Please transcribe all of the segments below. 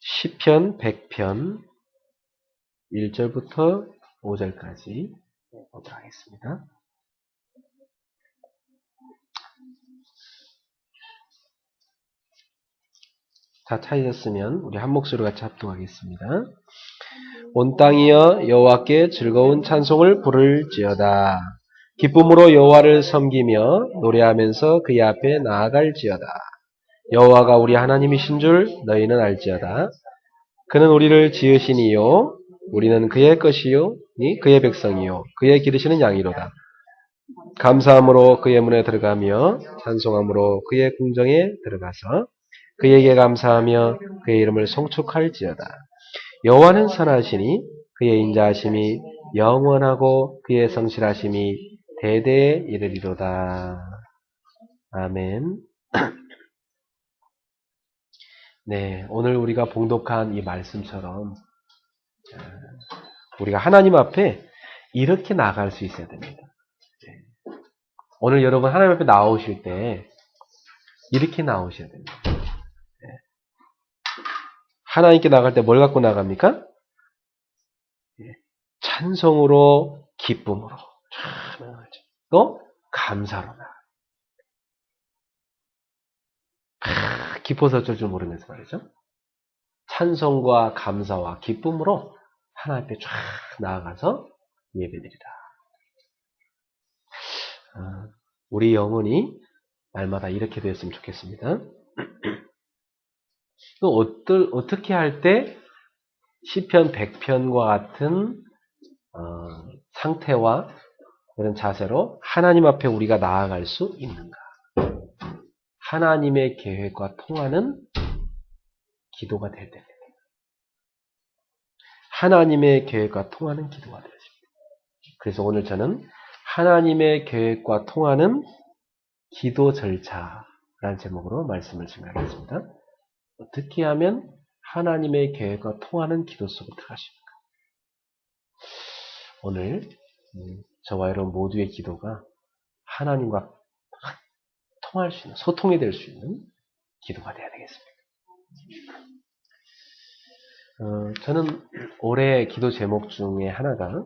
시편 100편 1절부터 5절까지 보도록 하겠습니다. 다 찾으셨으면 우리 한 목소리로 같이 합독하겠습니다. 온 땅이여 여호와께 즐거운 찬송을 부를지어다. 기쁨으로 여호와를 섬기며 노래하면서 그의 앞에 나아갈지어다. 여호와가 우리 하나님이신 줄 너희는 알지어다. 그는 우리를 지으시니요 우리는 그의 것이요 그의 백성이요 그의 기르시는 양이로다. 감사함으로 그의 문에 들어가며 찬송함으로 그의 궁정에 들어가서 그에게 감사하며 그의 이름을 송축할지어다. 여호와는 선하시니 그의 인자하심이 영원하고 그의 성실하심이 대대에 이르리로다. 아멘. 네, 오늘 우리가 봉독한 이 말씀처럼 우리가 하나님 앞에 이렇게 나아갈 수 있어야 됩니다. 오늘 여러분 하나님 앞에 나오실 때 이렇게 나오셔야 됩니다. 하나님께 나갈 때 뭘 갖고 나갑니까? 찬송으로 기쁨으로 또 감사로 나가. 기뻐서 어쩔 줄 모르면서 말이죠. 찬송과 감사와 기쁨으로 하나님 앞에 쫙 나아가서 예배드리라. 우리 영혼이 날마다 이렇게 되었으면 좋겠습니다. 또 어떻게 할 때 시편 100편과 같은 상태와 그런 자세로 하나님 앞에 우리가 나아갈 수 있는가? 하나님의 계획과 통하는 기도가 될 때입니다. 하나님의 계획과 통하는 기도가 되었습니다. 그래서 오늘 저는 하나님의 계획과 통하는 기도 절차라는 제목으로 말씀을 진행하겠습니다. 어떻게 하면 하나님의 계획과 통하는 기도 속으로 들어가십니까? 오늘 저와 여러분 모두의 기도가 하나님과 통할 수 있는, 소통이 될 수 있는 기도가 되어야 되겠습니다. 저는 올해 기도 제목 중에 하나가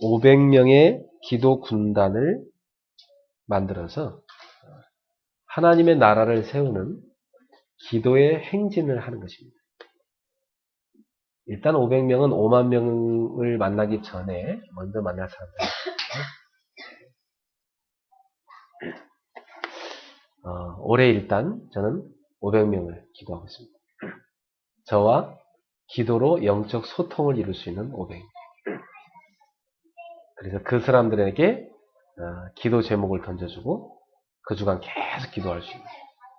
500명의 기도 군단을 만들어서 하나님의 나라를 세우는 기도의 행진을 하는 것입니다. 일단 500명은 5만 명을 만나기 전에 먼저 만날 사람들입니다. 올해 일단 저는 500명을 기도하고 있습니다. 저와 기도로 영적 소통을 이룰 수 있는 500명. 그래서 그 사람들에게 기도 제목을 던져주고 그 주간 계속 기도할 수 있는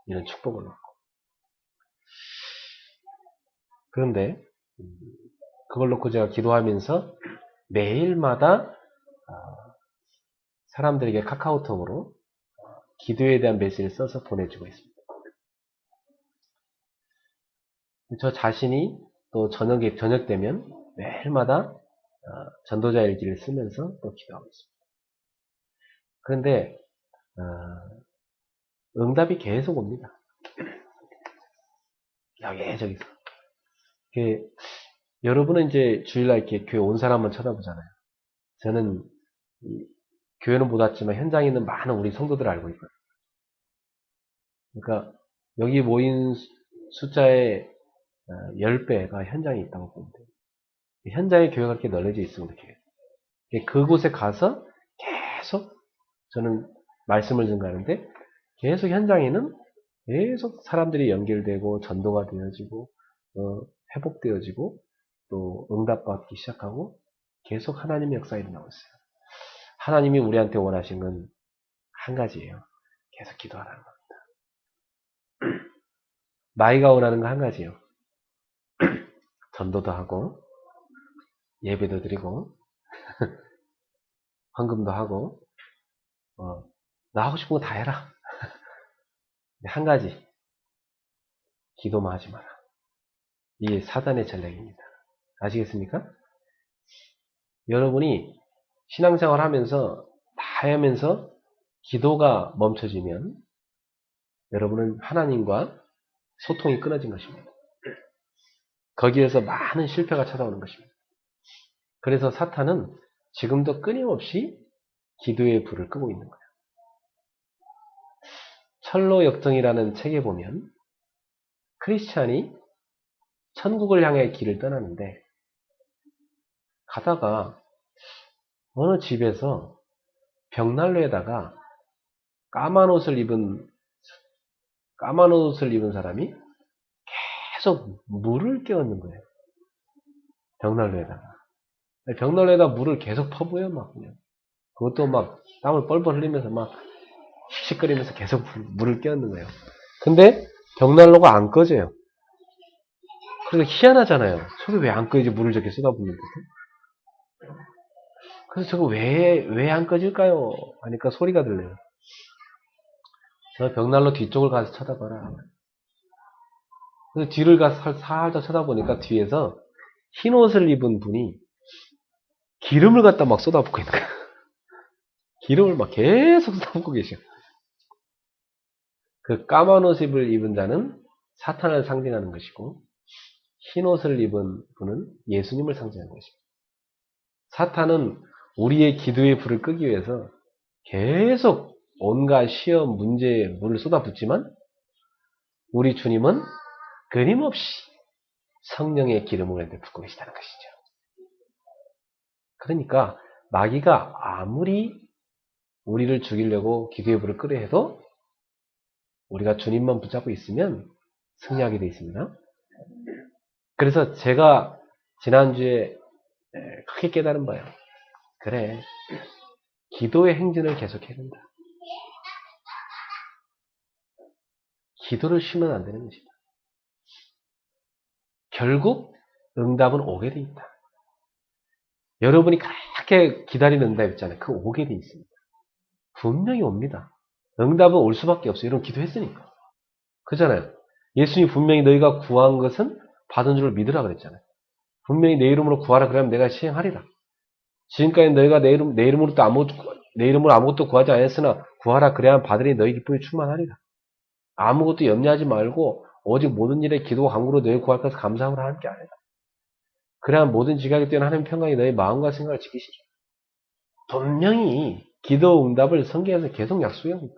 이런 축복을 얻고. 그런데 그걸 놓고 제가 기도하면서 매일마다 사람들에게 카카오톡으로 기도에 대한 메시지를 써서 보내주고 있습니다. 저 자신이 또 저녁 되면 매일마다 전도자 일기를 쓰면서 또 기도하고 있습니다. 그런데 응답이 계속 옵니다. 여기저기서. 여러분은 이제 주일날 이렇게 교회 온 사람만 쳐다보잖아요. 저는 교회는 못 왔지만 현장에 있는 많은 우리 성도들을 알고 있거든요. 그러니까 여기 모인 숫자의 10배가 현장에 있다고 보면 돼요. 현장에 교회가 그렇게 널려져 있으면 이렇게 그곳에 가서 계속 저는 말씀을 전가하는데 계속 현장에는 계속 사람들이 연결되고 전도가 되어지고 회복되어지고 또 응답받기 시작하고 계속 하나님의 역사가 일어나고 있어요. 하나님이 우리한테 원하신 건 한 가지예요. 계속 기도하라는 겁니다. 나이가 원하는 건 한 가지예요. 전도도 하고 예배도 드리고 헌금도 하고 나 하고 싶은 거 다 해라. 한 가지 기도만 하지 마라. 이게 사단의 전략입니다. 아시겠습니까? 여러분이 신앙생활 하면서 다 하면서 기도가 멈춰지면 여러분은 하나님과 소통이 끊어진 것입니다. 거기에서 많은 실패가 찾아오는 것입니다. 그래서 사탄은 지금도 끊임없이 기도의 불을 끄고 있는 거예요. 철로 역정이라는 책에 보면 크리스찬이 천국을 향해 길을 떠나는데 가다가 어느 집에서 벽난로에다가 까만 옷을 입은 사람이 계속 물을 깨얹는 거예요. 벽난로에다가. 벽난로에다 물을 계속 퍼부어요, 막 그냥. 그것도 막 땀을 뻘뻘 흘리면서 막 씩씩거리면서 계속 물을 깨얹는 거예요. 근데 벽난로가 안 꺼져요. 그래서 희한하잖아요. 저게 왜 안 꺼지지? 물을 저렇게 쏟아붓는데. 그래서 저거 왜 안 꺼질까요? 하니까 소리가 들려요. 저 벽난로 뒤쪽을 가서 쳐다봐라. 그래서 뒤를 가서 살짝 쳐다보니까 뒤에서 흰 옷을 입은 분이 기름을 갖다 막 쏟아붓고 있는 거예요. 기름을 막 계속 쏟아붓고 계셔. 그 까만 옷을 입은 자는 사탄을 상징하는 것이고 흰 옷을 입은 분은 예수님을 상징하는 것입니다. 사탄은 우리의 기도의 불을 끄기 위해서 계속 온갖 시험, 문제에 물을 쏟아붓지만 우리 주님은 끊임없이 성령의 기름을 붓고 계시다는 것이죠. 그러니까 마귀가 아무리 우리를 죽이려고 기도의 불을 끄려 해도 우리가 주님만 붙잡고 있으면 승리하게 되어 있습니다. 그래서 제가 지난주에 크게 깨달은 바예요. 그래, 기도의 행진을 계속해야 된다. 기도를 쉬면 안 되는 것이다. 결국 응답은 오게 돼 있다. 여러분이 그렇게 기다리는 응답 있잖아요. 그거 오게 돼 있습니다. 분명히 옵니다. 응답은 올 수밖에 없어요. 이런 기도했으니까. 그잖아요. 예수님이 분명히 너희가 구한 것은 받은 줄을 믿으라 그랬잖아요. 분명히 내 이름으로 구하라 그러면 내가 시행하리라. 지금까지 너희가 내 이름으로 아무것도 구하지 않았으나 구하라 그래야 받으니 너희 기쁨이 충만하리라. 아무것도 염려하지 말고 오직 모든 일에 기도와 간구로 너희 구할 것을 감사함으로 함께 하리라. 그래야 모든 지각에 뛰어난 하나님 평강이 너희 마음과 생각을 지키시리라. 분명히 기도 응답을 성경에서 계속 약속하고 있다.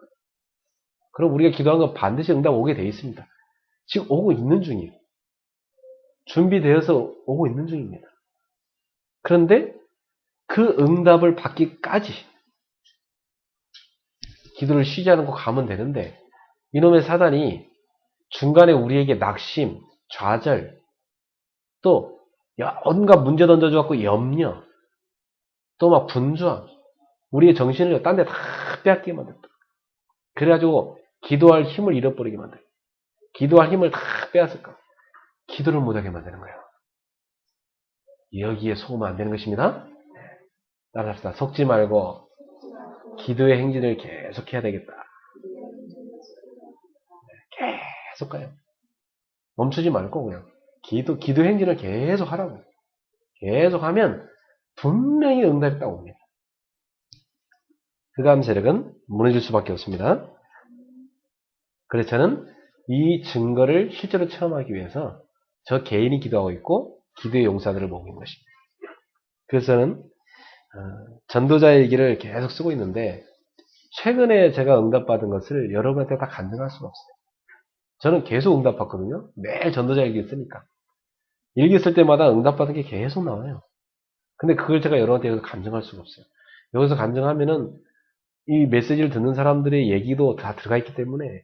그럼 우리가 기도한 건 반드시 응답 오게 돼 있습니다. 지금 오고 있는 중이에요. 준비되어서 오고 있는 중입니다. 그런데 그 응답을 받기까지 기도를 쉬지 않고 가면 되는데 이놈의 사단이 중간에 우리에게 낙심, 좌절, 또 온갖 문제 던져줘갖고 염려, 또 막 분주함, 우리의 정신을 딴 데 다 빼앗기게 만든다. 그래가지고 기도할 힘을 잃어버리게 만들어. 기도할 힘을 다 빼앗을까. 기도를 못하게 만드는 거예요. 여기에 속으면 안 되는 것입니다. 따라합시다. 속지 말고 기도의 행진을 계속 해야 되겠다. 계속 가요. 멈추지 말고 그냥 기도 행진을 계속 하라고. 계속 하면 분명히 응답이 딱 옵니다. 흑암 세력은 무너질 수밖에 없습니다. 그래서 저는 이 증거를 실제로 체험하기 위해서 저 개인이 기도하고 있고 기도의 용사들을 모으는 것입니다. 그래서 저는 전도자의 얘기를 계속 쓰고 있는데 최근에 제가 응답받은 것을 여러분한테 다 간증할 수가 없어요. 저는 계속 응답받거든요. 매일 전도자 일기 쓰니까. 일기 쓸 때마다 응답받은 게 계속 나와요. 근데 그걸 제가 여러분한테 여기서 간증할 수가 없어요. 여기서 간증하면은 이 메시지를 듣는 사람들의 얘기도 다 들어가 있기 때문에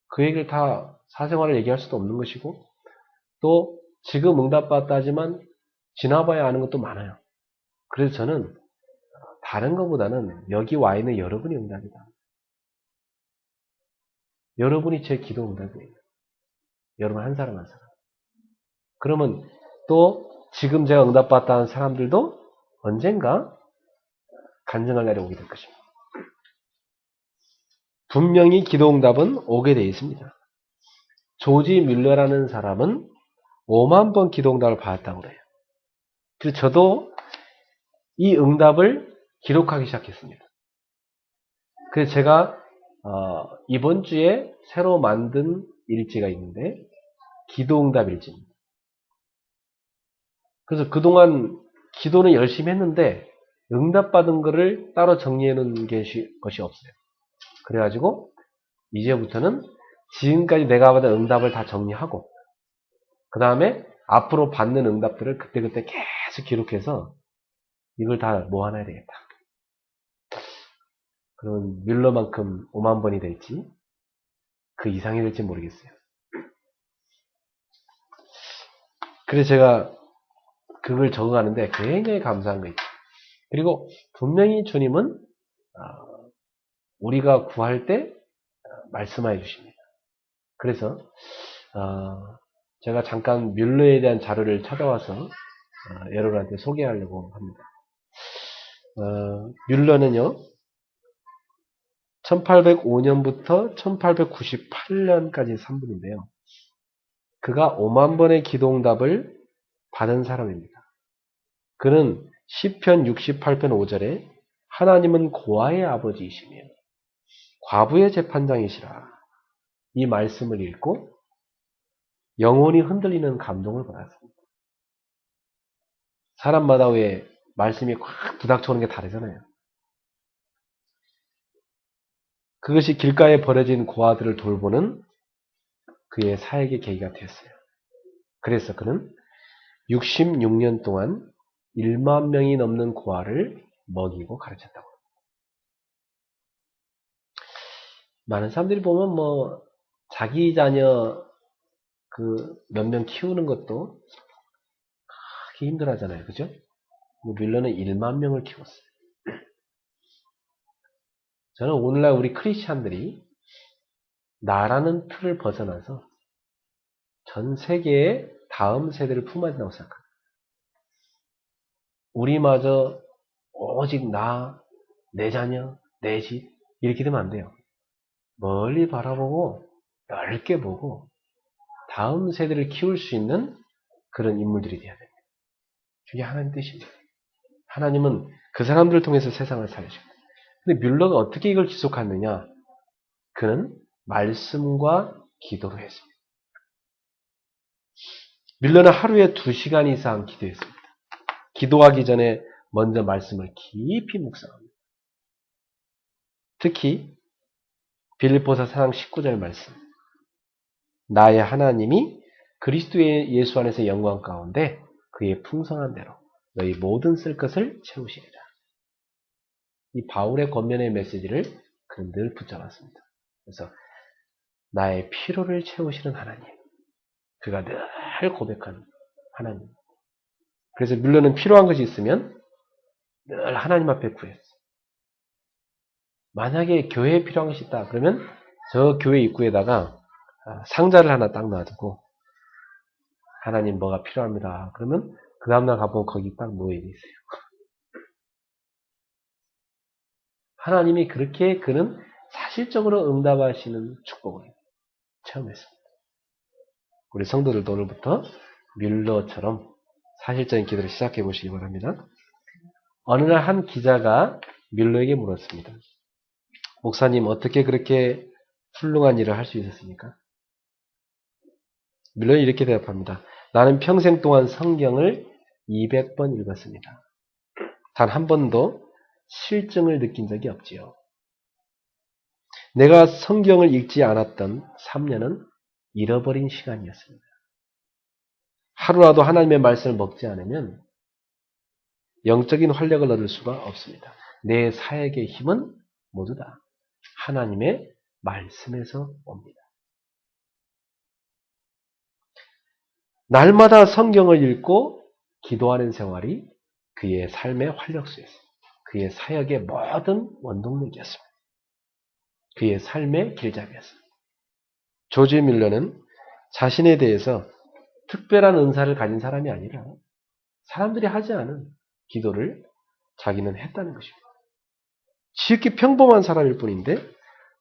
그 얘기를 다 사생활을 얘기할 수도 없는 것이고 또 지금 응답받았다 하지만 지나봐야 아는 것도 많아요. 그래서 저는 다른 것보다는 여기 와 있는 여러분이 응답이다. 여러분이 제 기도 응답이에요. 여러분 한 사람 한 사람. 그러면 또 지금 제가 응답받았다는 사람들도 언젠가 간증할 날이 오게 될 것입니다. 분명히 기도 응답은 오게 되어 있습니다. 조지 뮬러라는 사람은 5만 번 기도 응답을 받았다고 그래요. 그래서 저도 이 응답을 기록하기 시작했습니다. 그래서 제가 이번 주에 새로 만든 일지가 있는데 기도 응답 일지입니다. 그래서 그동안 기도는 열심히 했는데 응답받은 거를 따로 정리해 놓은 것이 없어요. 그래가지고 이제부터는 지금까지 내가 받은 응답을 다 정리하고 그 다음에 앞으로 받는 응답들을 그때그때 계속 기록해서 이걸 다 모아놔야 되겠다. 그럼 뮬러만큼 5만 번이 될지 그 이상이 될지 모르겠어요. 그래서 제가 그걸 적어가는데 굉장히 감사한 거 있죠. 그리고 분명히 주님은 우리가 구할 때 말씀해 주십니다. 그래서 제가 잠깐 뮬러에 대한 자료를 찾아와서 여러분한테 소개하려고 합니다. 뮬러는요 1805년부터 1898년까지 산 분인데요. 그가 5만 번의 기도응답을 받은 사람입니다. 그는 시편 68편 5절에 하나님은 고아의 아버지이시며 과부의 재판장이시라 이 말씀을 읽고 영혼이 흔들리는 감동을 받았습니다. 사람마다 왜 말씀이 확 부닥쳐오는 게 다르잖아요. 그것이 길가에 버려진 고아들을 돌보는 그의 사역의 계기가 되었어요. 그래서 그는 66년 동안 1만 명이 넘는 고아를 먹이고 가르쳤다고. 많은 사람들이 보면 자기 자녀 몇 명 키우는 것도 크게 힘들어하잖아요. 그죠? 뮬러는 1만 명을 키웠어요. 저는 오늘날 우리 크리스찬들이 나라는 틀을 벗어나서 전 세계의 다음 세대를 품어야 된다고 생각합니다. 우리마저 오직 나, 내 자녀, 내 집 이렇게 되면 안 돼요. 멀리 바라보고 넓게 보고 다음 세대를 키울 수 있는 그런 인물들이 되어야 됩니다. 그게 하나님 뜻입니다. 하나님은 그 사람들을 통해서 세상을 살리십니다. 근데 뮬러가 어떻게 이걸 지속하느냐? 그는 말씀과 기도로 했습니다. 뮬러는 하루에 2시간 이상 기도했습니다. 기도하기 전에 먼저 말씀을 깊이 묵상합니다. 특히 빌립보서 4장 19절 말씀. 나의 하나님이 그리스도의 예수 안에서 영광 가운데 그의 풍성한 대로 너희 모든 쓸 것을 채우시리라. 이 바울의 권면의 메시지를 그는 늘 붙잡았습니다. 그래서 나의 피로를 채우시는 하나님. 그가 늘 고백하는 하나님. 그래서 뮬러는 필요한 것이 있으면 늘 하나님 앞에 구했어요. 만약에 교회에 필요한 것이 있다. 그러면 저 교회 입구에다가 상자를 하나 딱 놔두고 하나님 뭐가 필요합니다. 그러면 그 다음날 가보면 거기 딱 놓여져 있어요. 하나님이 그렇게 그는 사실적으로 응답하시는 축복을 체험했습니다. 우리 성도들도 오늘부터 뮬러처럼 사실적인 기도를 시작해 보시기 바랍니다. 어느 날 한 기자가 뮬러에게 물었습니다. 목사님 어떻게 그렇게 훌륭한 일을 할 수 있었습니까? 뮬러는 이렇게 대답합니다. 나는 평생 동안 성경을 200번 읽었습니다. 단 한 번도 실증을 느낀 적이 없지요. 내가 성경을 읽지 않았던 3년은 잃어버린 시간이었습니다. 하루라도 하나님의 말씀을 먹지 않으면 영적인 활력을 얻을 수가 없습니다. 내 사역의 힘은 모두 다 하나님의 말씀에서 옵니다. 날마다 성경을 읽고 기도하는 생활이 그의 삶의 활력소였습니다. 그의 사역의 모든 원동력이었습니다. 그의 삶의 길잡이였습니다. 조지 뮬러는 자신에 대해서 특별한 은사를 가진 사람이 아니라 사람들이 하지 않은 기도를 자기는 했다는 것입니다. 지극히 평범한 사람일 뿐인데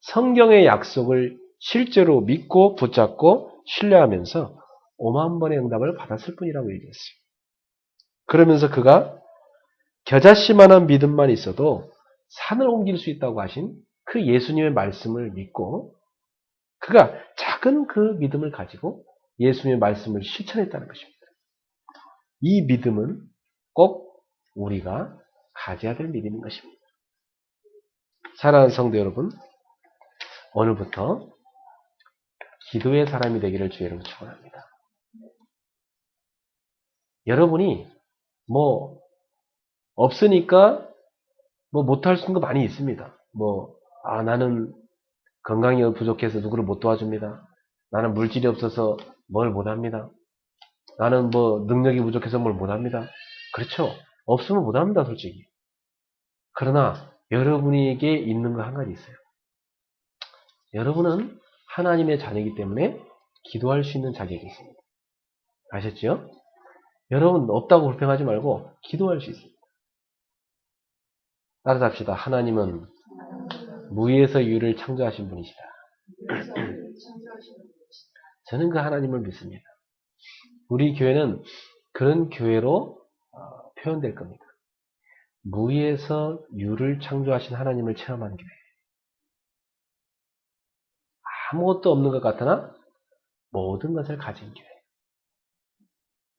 성경의 약속을 실제로 믿고 붙잡고 신뢰하면서 5만 번의 응답을 받았을 뿐이라고 얘기했어요. 그러면서 그가 겨자씨만한 믿음만 있어도 산을 옮길 수 있다고 하신 그 예수님의 말씀을 믿고 그가 작은 그 믿음을 가지고 예수님의 말씀을 실천했다는 것입니다. 이 믿음은 꼭 우리가 가져야 될 믿음인 것입니다. 사랑하는 성도 여러분, 오늘부터 기도의 사람이 되기를 주의 이름으로 축원합니다. 여러분이 뭐 없으니까 뭐 못할 수 있는 거 많이 있습니다. 나는 건강이 부족해서 누구를 못 도와줍니다. 나는 물질이 없어서 뭘 못합니다. 나는 능력이 부족해서 뭘 못합니다. 그렇죠. 없으면 못합니다, 솔직히. 그러나 여러분에게 있는 거 한 가지 있어요. 여러분은 하나님의 자녀이기 때문에 기도할 수 있는 자격이 있습니다. 아셨죠? 여러분 없다고 불평하지 말고 기도할 수 있습니다. 따라서 합시다. 하나님은 무에서 유를 창조하신 분이시다. 저는 그 하나님을 믿습니다. 우리 교회는 그런 교회로 표현될 겁니다. 무에서 유를 창조하신 하나님을 체험하는 교회. 아무것도 없는 것 같으나 모든 것을 가진 교회.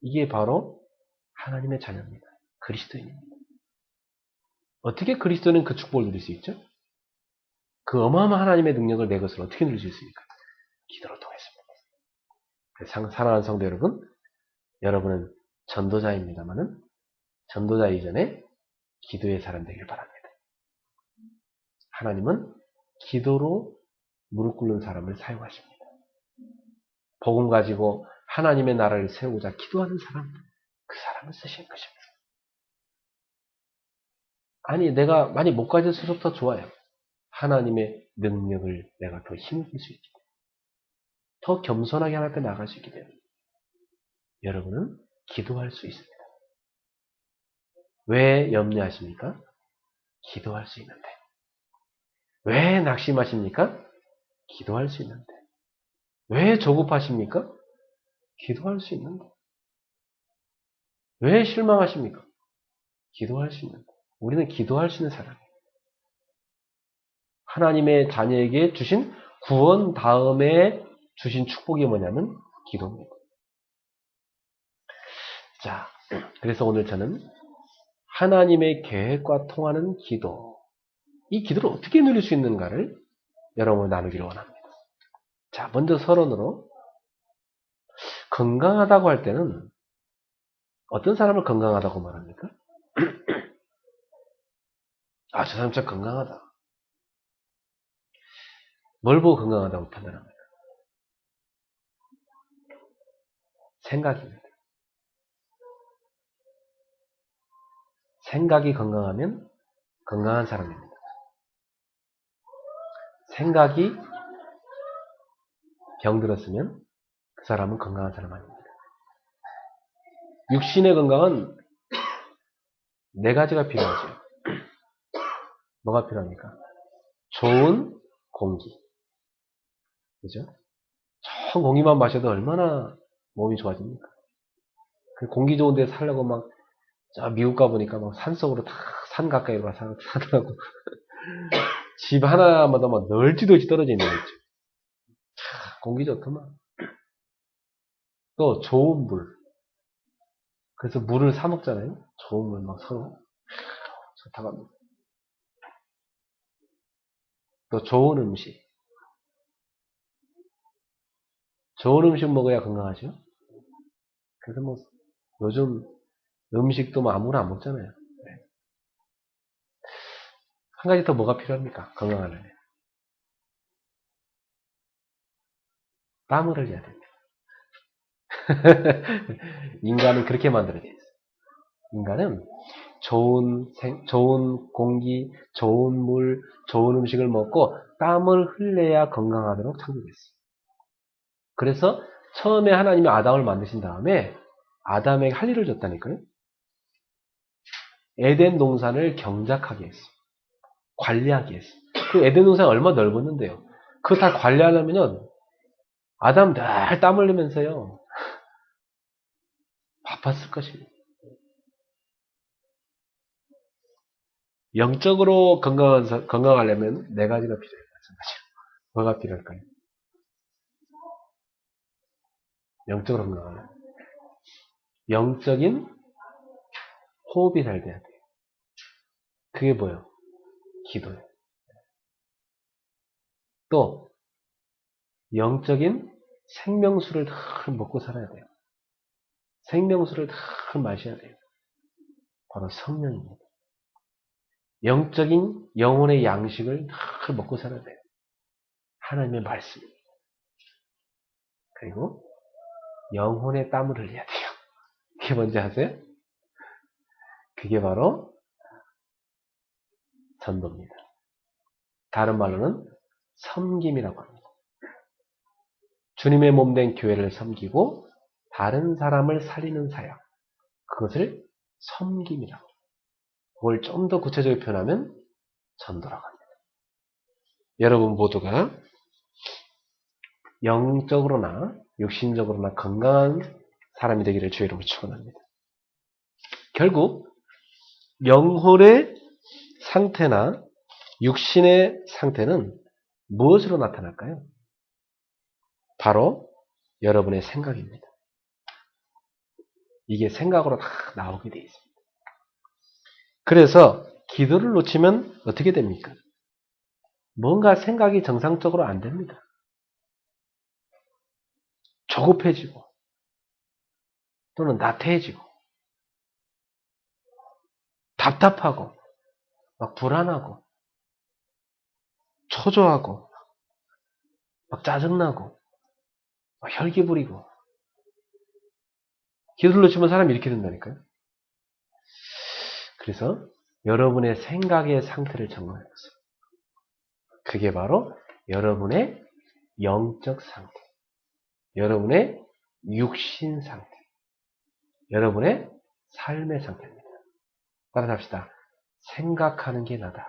이게 바로 하나님의 자녀입니다. 그리스도인입니다. 어떻게 그리스도는 그 축복을 누릴 수 있죠? 그 어마어마한 하나님의 능력을 내 것을 어떻게 누릴 수 있습니까? 기도를 통했습니다. 사랑하는 성도 여러분, 여러분은 전도자입니다만은 전도자 이전에 기도의 사람 되길 바랍니다. 하나님은 기도로 무릎 꿇는 사람을 사용하십니다. 복음 가지고 하나님의 나라를 세우고자 기도하는 사람, 그 사람을 쓰시는 것입니다. 아니, 내가 많이 못 가졌을수록 더 좋아요. 하나님의 능력을 내가 더 힘을 쓸 수 있기 때문에. 더 겸손하게 하나님 앞에 나갈 수 있기 때문에. 여러분은 기도할 수 있습니다. 왜 염려하십니까? 기도할 수 있는데. 왜 낙심하십니까? 기도할 수 있는데. 왜 조급하십니까? 기도할 수 있는데. 왜 실망하십니까? 기도할 수 있는데. 우리는 기도할 수 있는 사람이에요. 하나님의 자녀에게 주신 구원 다음에 주신 축복이 뭐냐면 기도입니다. 자, 그래서 오늘 저는 하나님의 계획과 통하는 기도, 이 기도를 어떻게 누릴 수 있는가를 여러분과 나누기를 원합니다. 자, 먼저 서론으로 건강하다고 할 때는 어떤 사람을 건강하다고 말합니까? 저 사람 진짜 건강하다. 뭘 보고 건강하다고 판단합니까? 생각입니다. 생각이 건강하면 건강한 사람입니다. 생각이 병들었으면 그 사람은 건강한 사람 아닙니다. 육신의 건강은 네 가지가 필요하죠. 뭐가 필요합니까? 좋은 공기. 그죠? 좋은 공기만 마셔도 얼마나 몸이 좋아집니까? 그 공기 좋은 데 살려고 저 미국 가보니까 산속으로 다 산 가까이로 가서 사더라고. 집 하나마다 널찍널찍 떨어져 있는 거 있죠. 공기 좋더만. 또 좋은 물. 그래서 물을 사 먹잖아요. 좋은 물 서로 좋다고 합니다. 또 좋은 음식. 좋은 음식 먹어야 건강하죠. 그래서 요즘 음식도 아무나 안 먹잖아요. 네. 한 가지 더 뭐가 필요합니까? 건강하려면. 땀을 흘려야 됩니다. 인간은 그렇게 만들어져 있어요. 인간은 좋은 공기, 좋은 물, 좋은 음식을 먹고 땀을 흘려야 건강하도록 창조됐어요. 그래서 처음에 하나님이 아담을 만드신 다음에 아담에게 할 일을 줬다니까요. 에덴 동산을 경작하게 했어요. 관리하게 했어요. 그 에덴 동산이 얼마나 넓었는데요. 그거 다 관리하려면요. 아담 늘 땀 흘리면서요. 바빴을 것입니다. 영적으로 건강하려면 네 가지가 필요해요. 뭐가 필요할까요? 영적으로 건강하려면. 영적인 호흡이 잘 돼야 돼요. 그게 뭐예요? 기도예요. 또 영적인 생명수를 늘 먹고 살아야 돼요. 생명수를 늘 마셔야 돼요. 바로 성령입니다. 영적인 영혼의 양식을 늘 먹고 살아야 돼요. 하나님의 말씀입니다. 그리고 영혼의 땀을 흘려야 돼요. 그게 뭔지 아세요? 그게 바로 전도입니다. 다른 말로는 섬김이라고 합니다. 주님의 몸된 교회를 섬기고 다른 사람을 살리는 사역, 그것을 섬김이라고 합니다. 그걸 좀 더 구체적으로 표현하면 전도라고 합니다. 여러분 모두가 영적으로나 육신적으로나 건강한 사람이 되기를 주의 이름으로 축원합니다. 결국 영혼의 상태나 육신의 상태는 무엇으로 나타날까요? 바로 여러분의 생각입니다. 이게 생각으로 다 나오게 되어 있습니다. 그래서 기도를 놓치면 어떻게 됩니까? 뭔가 생각이 정상적으로 안 됩니다. 조급해지고 또는 나태해지고 답답하고 막 불안하고 초조하고 막 짜증나고 막 혈기 부리고 기도를 놓치면 사람이 이렇게 된다니까요. 그래서 여러분의 생각의 상태를 점검해보세요. 그게 바로 여러분의 영적 상태, 여러분의 육신 상태, 여러분의 삶의 상태입니다. 따라서 합시다. 생각하는 게 나다.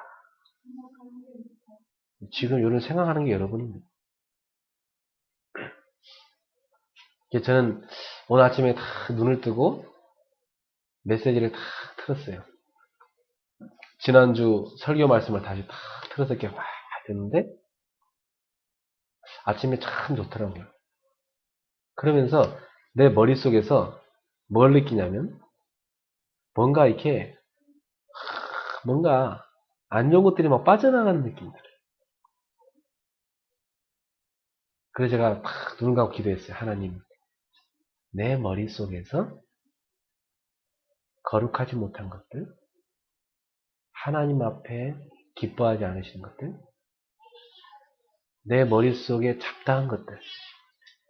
지금 이런 생각하는 게 여러분입니다. 저는 오늘 아침에 다 눈을 뜨고 메시지를 다 틀었어요. 지난주 설교 말씀을 다시 다 틀어서 이렇게 막 했는데 아침에 참 좋더라고요. 그러면서 내 머릿속에서 뭘 느끼냐면 뭔가 이렇게 뭔가 안 좋은 것들이 막 빠져나가는 느낌이 들어요. 그래서 제가 막 눈을 감고 기도했어요. 하나님, 내 머릿속에서 거룩하지 못한 것들, 하나님 앞에 기뻐하지 않으시는 것들, 내 머릿속에 잡다한 것들,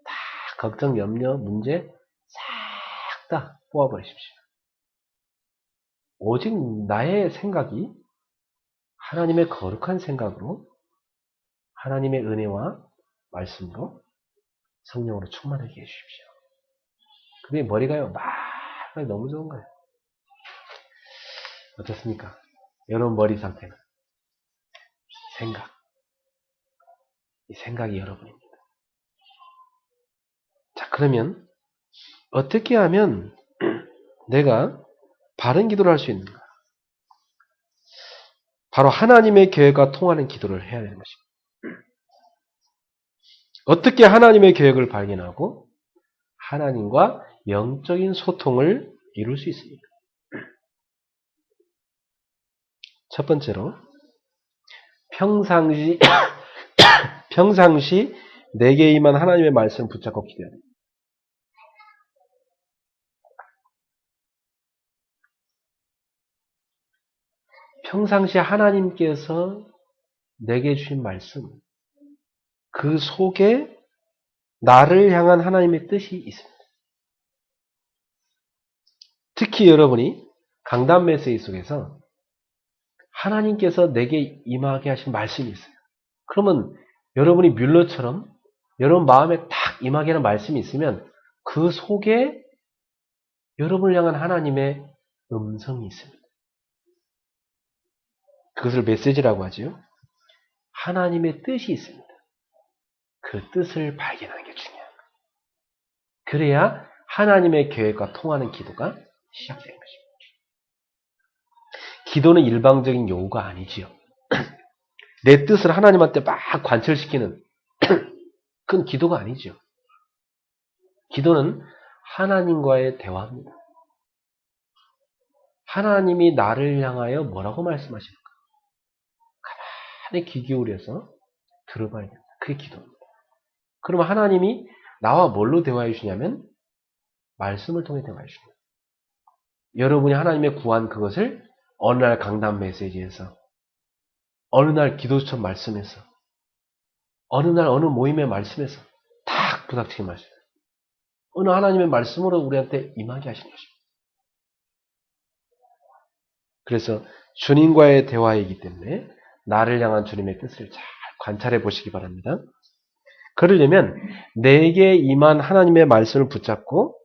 다 걱정, 염려, 문제 싹 다 뽑아버리십시오. 오직 나의 생각이 하나님의 거룩한 생각으로 하나님의 은혜와 말씀으로 성령으로 충만하게 해주십시오. 그게 머리가요, 막 너무 좋은 거예요. 어떻습니까? 여러분 머리 상태는 생각. 이 생각이 여러분입니다. 자, 그러면 어떻게 하면 내가 바른 기도를 할 수 있는가? 바로 하나님의 계획과 통하는 기도를 해야 되는 것입니다. 어떻게 하나님의 계획을 발견하고 하나님과 영적인 소통을 이룰 수 있습니까? 첫 번째로 평상시 내게 임한 하나님의 말씀을 붙잡고 기도해야 됩니다. 평상시 하나님께서 내게 주신 말씀, 그 속에 나를 향한 하나님의 뜻이 있습니다. 특히 여러분이 강단 메시지 속에서 하나님께서 내게 임하게 하신 말씀이 있어요. 그러면 여러분이 뮬러처럼 여러분 마음에 딱 임하게 하는 말씀이 있으면 그 속에 여러분을 향한 하나님의 음성이 있습니다. 그것을 메시지라고 하죠. 하나님의 뜻이 있습니다. 그 뜻을 발견하는 게 중요합니다. 그래야 하나님의 계획과 통하는 기도가 시작되는 것입니다. 기도는 일방적인 요구가 아니지요. 내 뜻을 하나님한테 막 관철시키는 그건 기도가 아니죠. 기도는 하나님과의 대화입니다. 하나님이 나를 향하여 뭐라고 말씀하실까? 가만히 귀 기울여서 들어봐야 됩니다. 그게 기도입니다. 그러면 하나님이 나와 뭘로 대화해 주시냐면 말씀을 통해 대화해 주십니다. 여러분이 하나님의 구한 그것을 어느 날 강단 메시지에서, 어느 날 기도처 말씀에서, 어느 날 어느 모임의 말씀에서 탁 부닥치게 말씀. 어느 하나님의 말씀으로 우리한테 임하게 하신 것입니다. 그래서 주님과의 대화이기 때문에 나를 향한 주님의 뜻을 잘 관찰해 보시기 바랍니다. 그러려면 내게 임한 하나님의 말씀을 붙잡고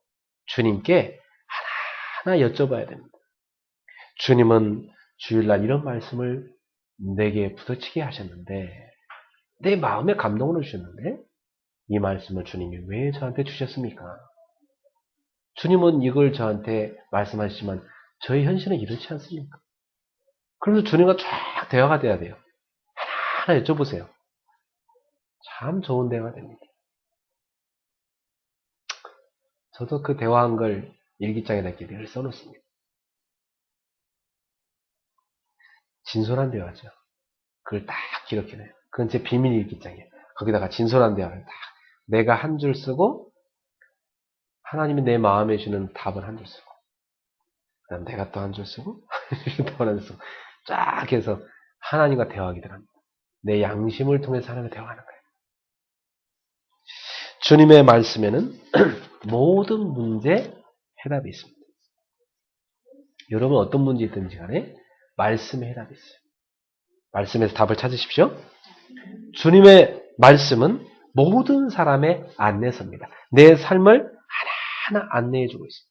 주님께 하나하나 여쭤봐야 됩니다. 주님은 주일날 이런 말씀을 내게 부딪히게 하셨는데, 내 마음에 감동을 주셨는데 이 말씀을 주님이 왜 저한테 주셨습니까? 주님은 이걸 저한테 말씀하시지만 저의 현실은 이렇지 않습니까? 그래서 주님과 쫙 대화가 돼야 돼요. 하나하나 여쭤보세요. 참 좋은 대화가 됩니다. 저도 그 대화한 걸 일기장에다 이렇게 늘 써놓습니다. 진솔한 대화죠. 그걸 딱 기록해놔요. 그건 제 비밀 일기장이에요. 거기다가 진솔한 대화를 딱 내가 한 줄 쓰고 하나님이 내 마음에 주는 답을 한 줄 쓰고 그다음 내가 또 한 줄 쓰고 또 한 줄 쓰고 쫙 해서 하나님과 대화하게 됩니다. 내 양심을 통해서 하나님과 대화하는 거예요. 주님의 말씀에는 모든 문제 해답이 있습니다. 여러분 어떤 문제 있든지 간에 말씀에 해답이 있어요. 말씀에서 답을 찾으십시오. 주님의 말씀은 모든 사람의 안내서입니다. 내 삶을 하나하나 안내해주고 있습니다.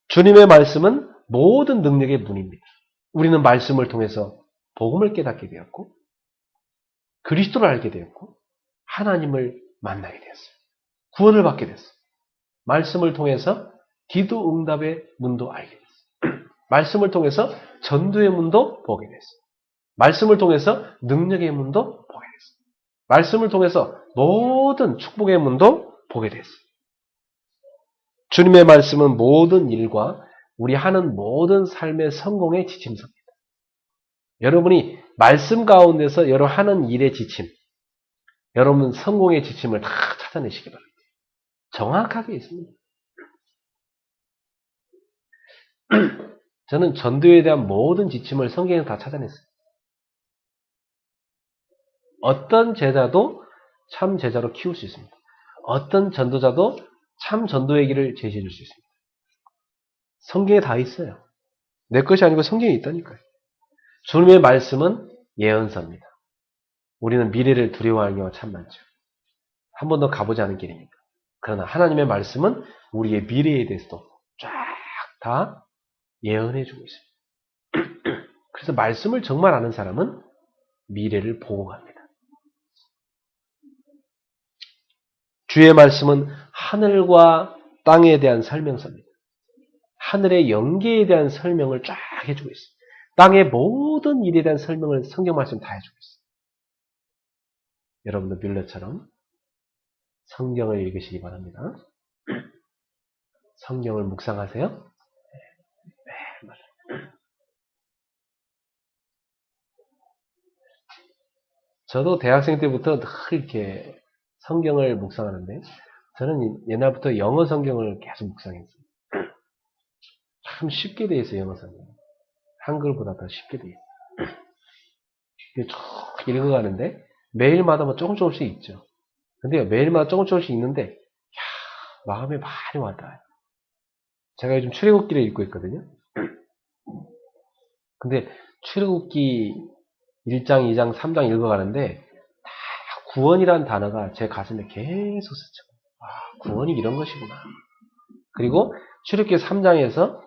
주님의 말씀은 모든 능력의 문입니다. 우리는 말씀을 통해서 복음을 깨닫게 되었고 그리스도를 알게 되었고 하나님을 만나게 되었어요. 구원을 받게 됐어요. 말씀을 통해서 기도 응답의 문도 알게 됐어요. 말씀을 통해서 전도의 문도 보게 됐어요. 말씀을 통해서 능력의 문도 보게 됐어요. 말씀을 통해서 모든 축복의 문도 보게 됐어요. 주님의 말씀은 모든 일과 우리 하는 모든 삶의 성공의 지침서입니다. 여러분이 말씀 가운데서 여러분 하는 일의 지침, 여러분 성공의 지침을 다 찾아내시기 바랍니다. 정확하게 있습니다. 저는 전도에 대한 모든 지침을 성경에서 다 찾아냈어요. 어떤 제자도 참 제자로 키울 수 있습니다. 어떤 전도자도 참 전도의 길을 제시해 줄 수 있습니다. 성경에 다 있어요. 내 것이 아니고 성경에 있다니까요. 주님의 말씀은 예언서입니다. 우리는 미래를 두려워하는 경우가 참 많죠. 한 번도 가보지 않은 길이니까. 그러나 하나님의 말씀은 우리의 미래에 대해서도 쫙 다 예언해 주고 있습니다. 그래서 말씀을 정말 아는 사람은 미래를 보호합니다. 주의 말씀은 하늘과 땅에 대한 설명서입니다. 하늘의 영계에 대한 설명을 쫙 해주고 있습니다. 땅의 모든 일에 대한 설명을 성경 말씀 다 해주고 있습니다. 여러분도 뮬러처럼 성경을 읽으시기 바랍니다. 성경을 묵상하세요. 네, 맞아요. 저도 대학생 때부터 늘 이렇게 성경을 묵상하는데 저는 옛날부터 영어 성경을 계속 묵상했어요. 참 쉽게 돼 있어요, 영어 성경. 한글보다 더 쉽게 돼 있어요. 쭉 읽어가는데 매일마다 뭐 조금씩 있죠. 근데 매일마다 조금씩 있는데 마음에 많이 와닿아요. 제가 요즘 출애굽기를 읽고 있거든요. 근데 출애굽기 1장, 2장, 3장 읽어가는데 다 구원이라는 단어가 제 가슴에 계속 스쳐. 아, 구원이 이런 것이구나. 그리고 출애굽기 3장에서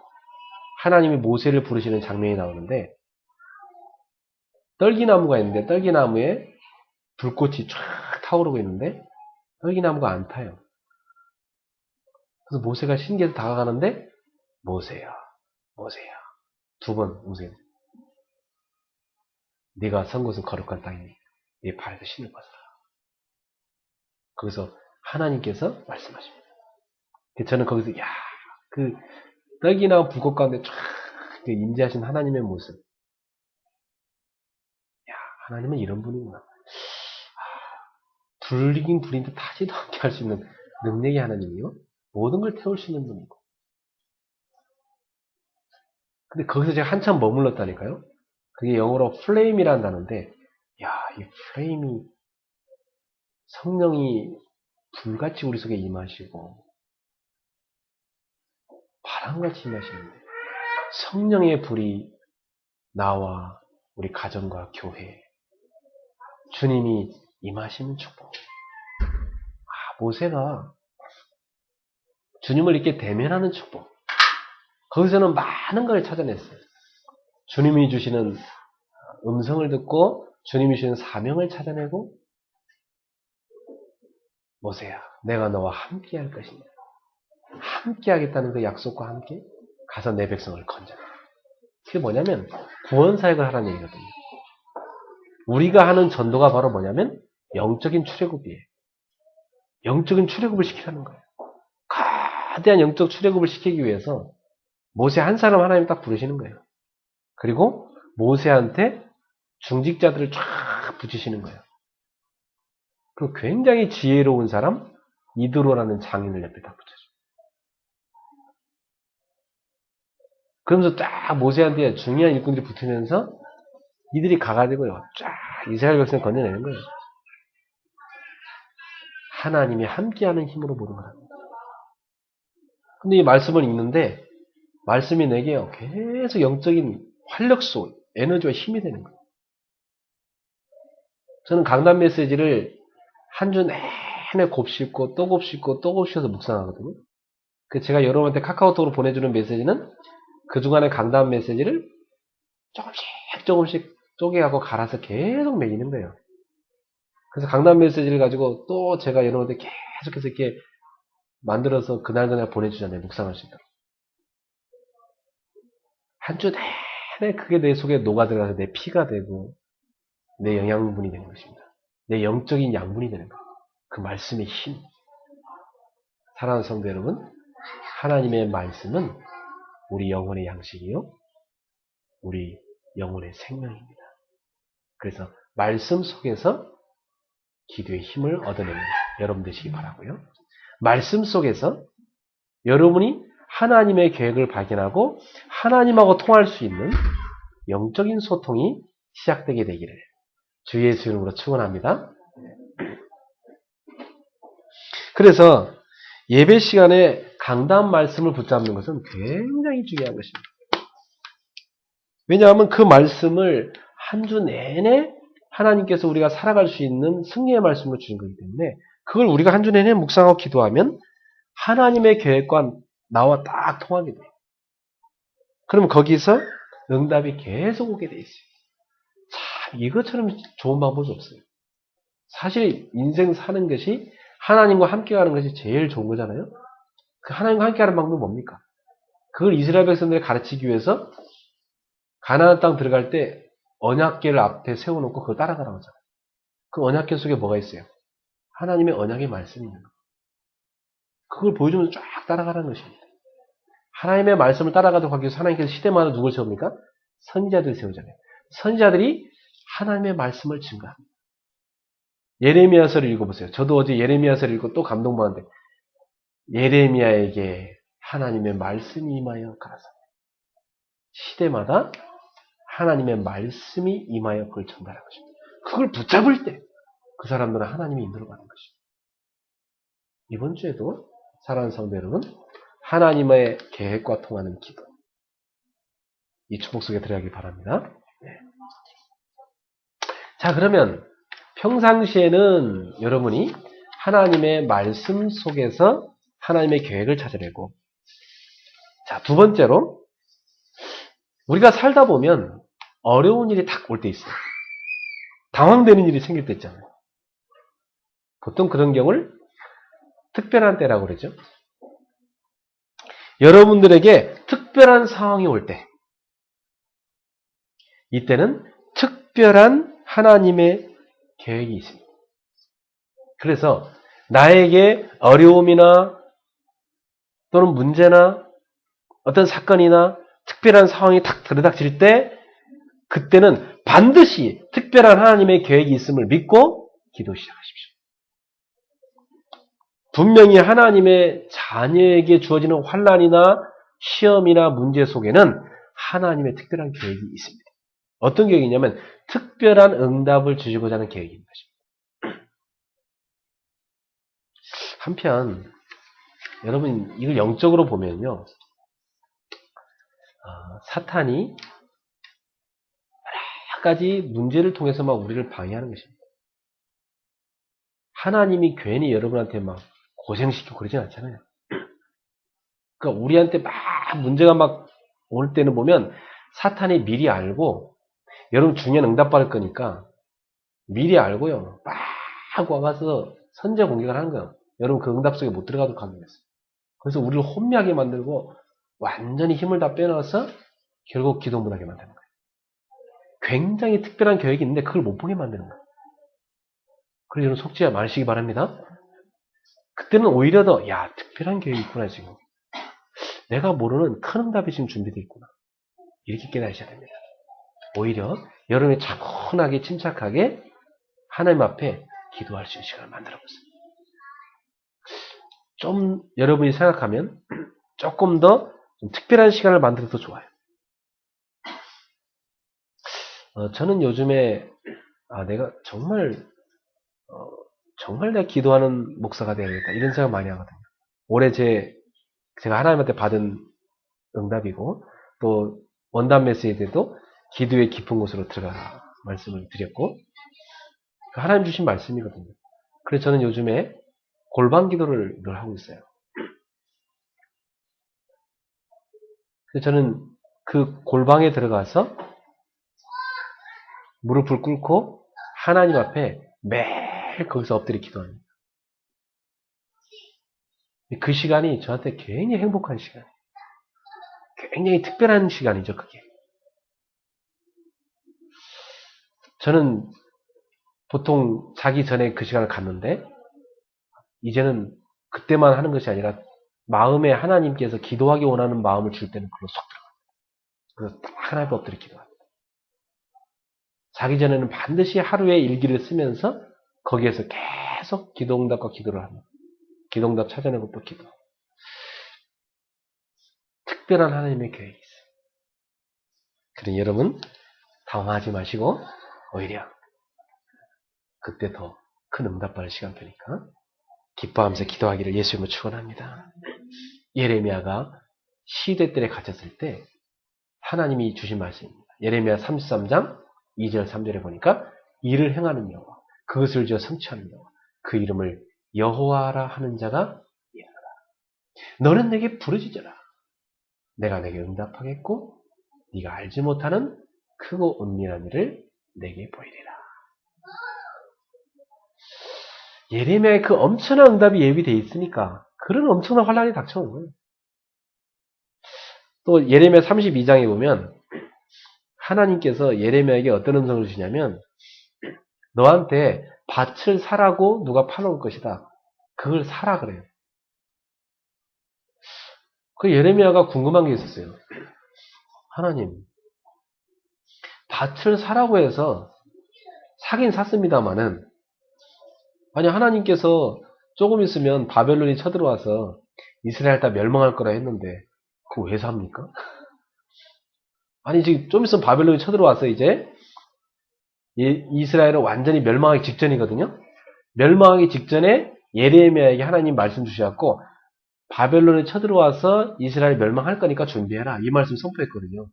하나님이 모세를 부르시는 장면이 나오는데 떨기나무가 있는데 떨기나무에 불꽃이 쫙 타오르고 있는데 떨기나무가 안 타요. 그래서 모세가 신기해서 다가가는데 모세야, 모세야. 두 번 모세. 네가 선 곳은 거룩한 땅이니 네 발에서 신을 벗어라. 거기서 하나님께서 말씀하십니다. 저는 거기서 그 떡이나 불꽃 가운데 쫙 임재하신 하나님의 모습. 야, 하나님은 이런 분이구나. 불이긴 불인데 타지도 않게 할 수 있는 능력의 하나님이요. 모든 걸 태울 수 있는 분이고. 근데 거기서 제가 한참 머물렀다니까요. 그게 영어로 플레임이라는 단어인데, 야, 이 플레임이 성령이 불같이 우리 속에 임하시고 바람같이 임하시는데 성령의 불이 나와 우리 가정과 교회 주님이 임하시는 축복. 모세가 주님을 이렇게 대면하는 축복. 거기서는 많은 걸 찾아냈어요. 주님이 주시는 음성을 듣고 주님이 주시는 사명을 찾아내고 모세야, 내가 너와 함께 할 것이냐. 함께 하겠다는 그 약속과 함께 가서 내 백성을 건져라. 그게 뭐냐면 구원사역을 하라는 얘기거든요. 우리가 하는 전도가 바로 뭐냐면 영적인 출애굽이에요. 영적인 출애굽을 시키라는 거예요. 거대한 영적 출애굽을 시키기 위해서 모세 한 사람 하나님 딱 부르시는 거예요. 그리고 모세한테 중직자들을 쫙 붙이시는 거예요. 그 굉장히 지혜로운 사람 이드로라는 장인을 옆에 딱 붙여줘요. 그러면서 쫙 모세한테 중요한 일꾼들이 붙으면서 이들이 가가지고요, 쫙 이스라엘 백성을 건져내는 거예요. 하나님이 함께하는 힘으로 모든 걸 합니다. 근데 이 말씀을 읽는데 말씀이 내게요 계속 영적인 활력소, 에너지와 힘이 되는 거예요. 저는 강단 메시지를 한 주 내내 곱씹고 또 곱씹고 또 곱씹어서 묵상하거든요. 그 제가 여러분한테 카카오톡으로 보내주는 메시지는 그 중간에 강단 메시지를 조금씩 쪼개갖고 갈아서 계속 매기는 거예요. 그래서 강단 메시지를 가지고 또 제가 여러분한테 계속해서 이렇게 만들어서 그날그날 보내주잖아요. 묵상할 수 있도록. 한 주 내내 그게 내 속에 녹아들어가서 내 피가 되고 내 영양분이 되는 것입니다. 내 영적인 양분이 되는 거예요. 그 말씀의 힘. 사랑하는 성도 여러분, 하나님의 말씀은 우리 영혼의 양식이요, 우리 영혼의 생명입니다. 그래서 말씀 속에서 기도의 힘을 얻어내는 여러분 되시기 바라고요. 말씀 속에서 여러분이 하나님의 계획을 발견하고 하나님하고 통할 수 있는 영적인 소통이 시작되게 되기를 주 예수 이름으로 축원합니다. 그래서 예배 시간에 강단 말씀을 붙잡는 것은 굉장히 중요한 것입니다. 왜냐하면 그 말씀을 한 주 내내 하나님께서 우리가 살아갈 수 있는 승리의 말씀을 주신 거기 때문에 그걸 우리가 한 주 내내 묵상하고 기도하면 하나님의 계획과 나와 딱 통하게 돼요. 그러면 거기서 응답이 계속 오게 돼 있어요. 참 이것처럼 좋은 방법이 없어요. 사실 인생 사는 것이 하나님과 함께 가는 것이 제일 좋은 거잖아요. 그 하나님과 함께 하는 방법은 뭡니까? 그걸 이스라엘 백성들에 가르치기 위해서 가나안 땅 들어갈 때 언약궤를 앞에 세워놓고 그거 따라가라고 하잖아요. 그 언약궤 속에 뭐가 있어요? 하나님의 언약의 말씀이 있는 거예요. 그걸 보여주면서 쫙 따라가라는 것입니다. 하나님의 말씀을 따라가도록 하기 위해서 하나님께서 시대마다 누굴 세웁니까? 선지자들을 세우잖아요. 선지자들이 하나님의 말씀을 증거합니다. 예레미야서를 읽어보세요. 저도 어제 예레미야서를 읽고 또 감동받았는데 예레미야에게 하나님의 말씀이 임하여 가라사대. 시대마다 하나님의 말씀이 임하여 그걸 전달하는 것입니다. 그걸 붙잡을 때 그 사람들은 하나님이 인도를 받는 것입니다. 이번 주에도 사랑하는 성도 여러분, 하나님의 계획과 통하는 기도, 이 축복 속에 들어가기 바랍니다. 네. 자, 그러면 평상시에는 여러분이 하나님의 말씀 속에서 하나님의 계획을 찾아내고, 자, 두 번째로 우리가 살다 보면 어려운 일이 딱 올 때 있어요. 당황되는 일이 생길 때 있잖아요. 보통 그런 경우를 특별한 때라고 그러죠. 여러분들에게 특별한 상황이 올 때, 이때는 특별한 하나님의 계획이 있습니다. 그래서 나에게 어려움이나 또는 문제나 어떤 사건이나 특별한 상황이 탁 들이닥칠 때 그때는 반드시 특별한 하나님의 계획이 있음을 믿고 기도 시작하십시오. 분명히 하나님의 자녀에게 주어지는 환난이나 시험이나 문제 속에는 하나님의 특별한 계획이 있습니다. 어떤 계획이냐면 특별한 응답을 주시고자 하는 계획인 것입니다. 한편 여러분 이걸 영적으로 보면요. 사탄이 여러 가지 문제를 통해서 막 우리를 방해하는 것입니다. 하나님이 괜히 여러분한테 막 고생시키고 그러진 않잖아요. 그러니까 우리한테 막 문제가 막 올 때는 보면 사탄이 미리 알고 여러분 중요한 응답 받을 거니까 미리 알고요. 막 와가서 선제 공격을 하는 거예요. 여러분 그 응답 속에 못 들어가도록 하는 거예요. 그래서 우리를 혼미하게 만들고 완전히 힘을 다 빼놔서 결국 기도 못하게 만드는 거예요. 굉장히 특별한 계획이 있는데 그걸 못 보게 만드는 거예요. 그래서 여러분 속지 마시기 바랍니다. 그때는 오히려 더 야 특별한 계획이 있구나 지금. 내가 모르는 큰 응답이 지금 준비되어 있구나. 이렇게 깨달으셔야 됩니다. 오히려 여러분이 차분하게 침착하게 하나님 앞에 기도할 수 있는 시간을 만들어 보세요. 좀 여러분이 생각하면 조금 더 좀 특별한 시간을 만들어도 좋아요. 저는 요즘에 내가 정말 내가 기도하는 목사가 되어야겠다 이런 생각 많이 하거든요. 올해 제가 하나님한테 받은 응답이고 또 원단 메시지 때도 기도의 깊은 곳으로 들어가라 말씀을 드렸고 하나님 주신 말씀이거든요. 그래서 저는 요즘에 골방 기도를 늘 하고 있어요. 그래서 저는 그 골방에 들어가서 무릎을 꿇고 하나님 앞에 매일 거기서 엎드려 기도합니다. 그 시간이 저한테 굉장히 행복한 시간, 굉장히 특별한 시간이죠, 그게. 저는 보통 자기 전에 그 시간을 갖는데 이제는 그때만 하는 것이 아니라 마음에 하나님께서 기도하기 원하는 마음을 줄 때는 그걸로 쏙 들어갑니다. 그래서 딱 하나님 앞에 엎드려 기도합니다. 자기 전에는 반드시 하루에 일기를 쓰면서 거기에서 계속 기도응답과 기도를 합니다. 기도응답 찾아내고 또 기도. 특별한 하나님의 계획이 있어요. 그러니 여러분 당황하지 마시고 오히려 그때 더 큰 응답받을 시간표니까 기뻐하면서 기도하기를 예수님으로 축원합니다. 예레미야가 시대들에 갇혔을 때 하나님이 주신 말씀입니다. 예레미야 33장 2절 3절에 보니까 이를 행하는 여호와 그것을 지어 성취하는 여호와 그 이름을 여호와라 하는 자가 일어나라. 너는 내게 부르짖어라. 내가 내게 응답하겠고 네가 알지 못하는 크고 은밀한 일을 내게 보이리라. 예레미야의 그 엄청난 응답이 예비되어 있으니까 그런 엄청난 환란이 닥쳐온 거예요. 또 예레미야 32장에 보면 하나님께서 예레미야에게 어떤 음성을 주시냐면 너한테 밭을 사라고 누가 팔아올 것이다. 그걸 사라 그래요. 그 예레미야가 궁금한 게 있었어요. 하나님, 밭을 사라고 해서 사긴 샀습니다마는 아니 하나님께서 조금 있으면 바벨론이 쳐들어와서 이스라엘 다 멸망할 거라 했는데 그거 왜 삽니까? 아니 지금 좀 있으면 바벨론이 쳐들어와서 이제 이스라엘은 완전히 멸망하기 직전이거든요. 멸망하기 직전에 예레미야에게 하나님 말씀 주셔갖고 바벨론에 쳐들어와서 이스라엘 멸망할 거니까 준비해라 이 말씀 선포했거든요.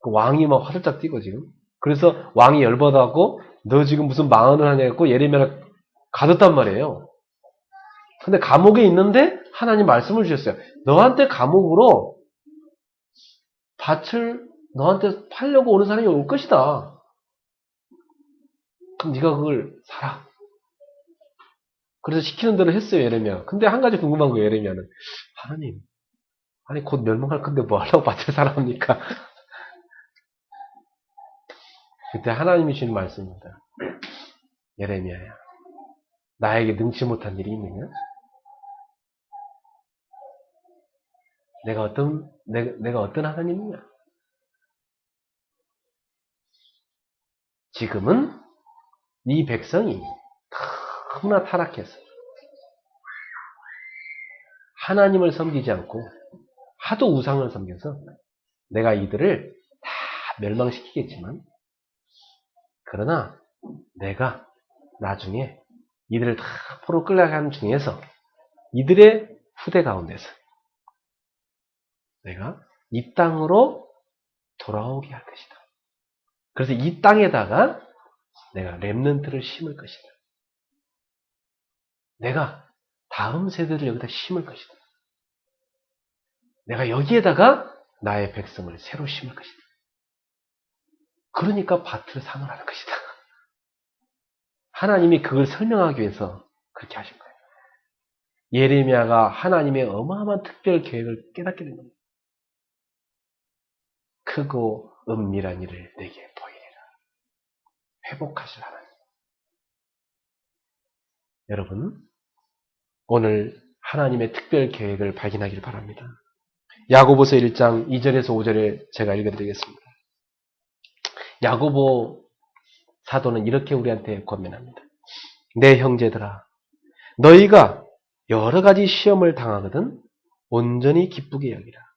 그 왕이 막 화들짝 뛰고 지금 그래서 왕이 열받아갖고 너 지금 무슨 망언을 하냐고 예레미야를 가뒀단 말이에요. 근데 감옥에 있는데 하나님 말씀을 주셨어요. 너한테 감옥으로 밭을 너한테 팔려고 오는 사람이 올 것이다. 그럼 네가 그걸 사라. 그래서 시키는 대로 했어요, 예레미야. 근데 한 가지 궁금한 거예요, 예레미야는. 하나님, 아니 곧 멸망할 건데 뭐 하려고 밭을 사라 합니까? 그때 하나님이 주신 말씀입니다. 예레미야야, 나에게 능치 못한 일이 있느냐? 내가 어떤 하나님이냐? 지금은 이 백성이 너무나 타락해서 하나님을 섬기지 않고 하도 우상을 섬겨서 내가 이들을 다 멸망시키겠지만, 그러나 내가 나중에 이들을 다 포로 끌려가는 중에서 이들의 후대 가운데서 내가 이 땅으로 돌아오게 할 것이다. 그래서 이 땅에다가 내가 렘넌트를 심을 것이다. 내가 다음 세대를 여기다 심을 것이다. 내가 여기에다가 나의 백성을 새로 심을 것이다. 그러니까 밭을 상을 하는 것이다. 하나님이 그걸 설명하기 위해서 그렇게 하신 거예요. 예레미야가 하나님의 어마어마한 특별 계획을 깨닫게 된 겁니다. 크고 은밀한 일을 내게 보이리라. 회복하실 하나님. 여러분, 오늘 하나님의 특별 계획을 발견하길 바랍니다. 야고보서 1장 2절에서 5절에 제가 읽어드리겠습니다. 야고보 사도는 이렇게 우리한테 권면합니다. 내 형제들아, 너희가 여러 가지 시험을 당하거든 온전히 기쁘게 여기라.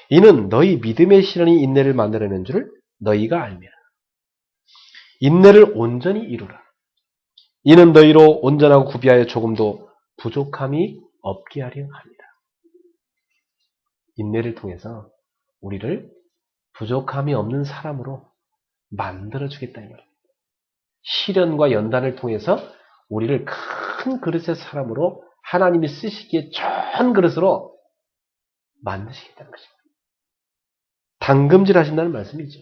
이는 너희 믿음의 시련이 인내를 만들어낸 줄을 너희가 알미라. 인내를 온전히 이루라. 이는 너희로 온전하고 구비하여 조금도 부족함이 없게 하려 합니다. 인내를 통해서 우리를 부족함이 없는 사람으로 만들어주겠다 이 말입니다. 시련과 연단을 통해서 우리를 큰 그릇의 사람으로 하나님이 쓰시기에 좋은 그릇으로 만드시겠다는 것입니다. 당금질 하신다는 말씀이죠.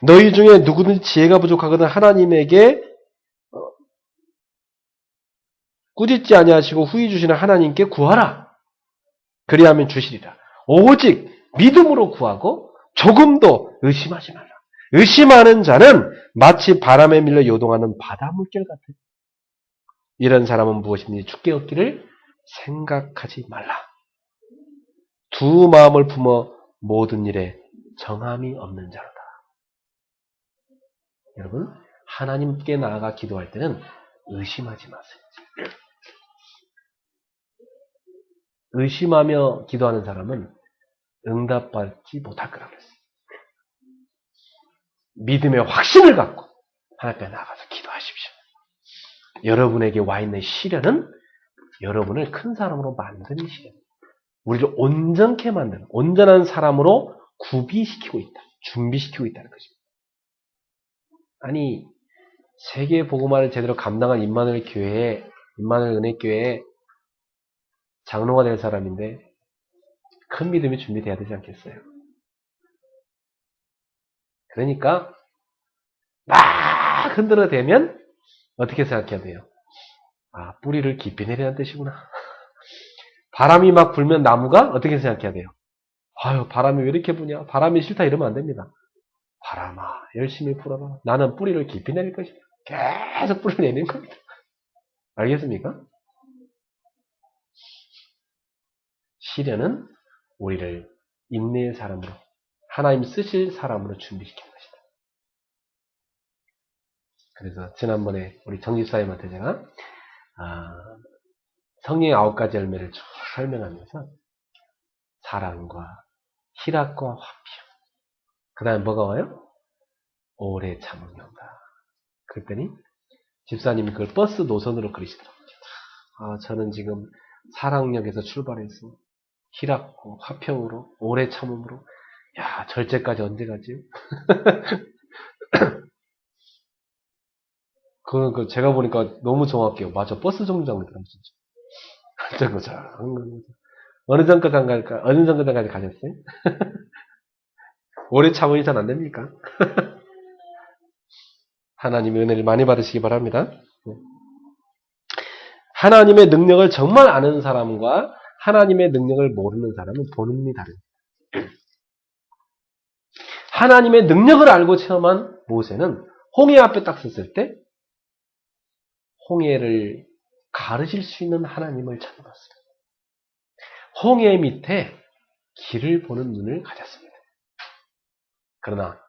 너희 중에 누구든지 지혜가 부족하거든 하나님에게 꾸짖지 아니하시고 후히 주시는 하나님께 구하라. 그리하면 주시리라. 오직 믿음으로 구하고 조금도 의심하지 말라. 의심하는 자는 마치 바람에 밀려 요동하는 바다 물결 같아요. 이런 사람은 무엇이든지 죽게 얻기를 생각하지 말라. 두 마음을 품어 모든 일에 정함이 없는 자로다. 여러분, 하나님께 나아가 기도할 때는 의심하지 마세요. 의심하며 기도하는 사람은 응답받지 못할 거라고 그랬어요. 믿음의 확신을 갖고 하나님께 나아가서 기도하십시오. 여러분에게 와 있는 시련은 여러분을 큰 사람으로 만드는 시련입니다. 우리를 온전케 만드는, 온전한 사람으로 구비시키고 있다. 준비시키고 있다는 것입니다. 아니, 세계 복음화를 제대로 감당한 임마누엘 교회에, 임마누엘 은혜교회에 장로가 될 사람인데 큰 믿음이 준비돼야 되지 않겠어요? 그러니까 막 흔들어대면 어떻게 생각해야 돼요? 아, 뿌리를 깊이 내리는 뜻이구나. 바람이 막 불면 나무가 어떻게 생각해야 돼요? 아유, 바람이 왜 이렇게 부냐? 바람이 싫다 이러면 안 됩니다. 바람아, 열심히 불어라. 나는 뿌리를 깊이 내릴 것이다. 계속 뿌리를 내리는 겁니다. 알겠습니까? 시련은 우리를 인내의 사람으로, 하나님 쓰실 사람으로 준비시키는 것이다. 그래서 지난번에 우리 정집사님한테 제가 성령의 9가지 열매를 쭉 설명하면서 사랑과 희락과 화평, 그 다음에 뭐가 와요? 오래 참음이온다. 그랬더니 집사님이 그걸 버스 노선으로 그리시더라고요. 저는 지금 사랑역에서 출발해서 희락과 화평으로 오래 참음으로, 야, 절제까지 언제 가지요? 그 제가 보니까 너무 정확해요. 맞아, 버스 정류장이더라고요, 진짜. 어느 정거장까지 가셨어요? 오래 참으니 잘 안 됩니까? 하나님의 은혜를 많이 받으시기 바랍니다. 하나님의 능력을 정말 아는 사람과 하나님의 능력을 모르는 사람은 본능이 다릅니다. 하나님의 능력을 알고 체험한 모세는 홍해 앞에 딱 섰을 때 홍해를 가르칠 수 있는 하나님을 찾아봤어요. 홍해 밑에 길을 보는 눈을 가졌습니다. 그러나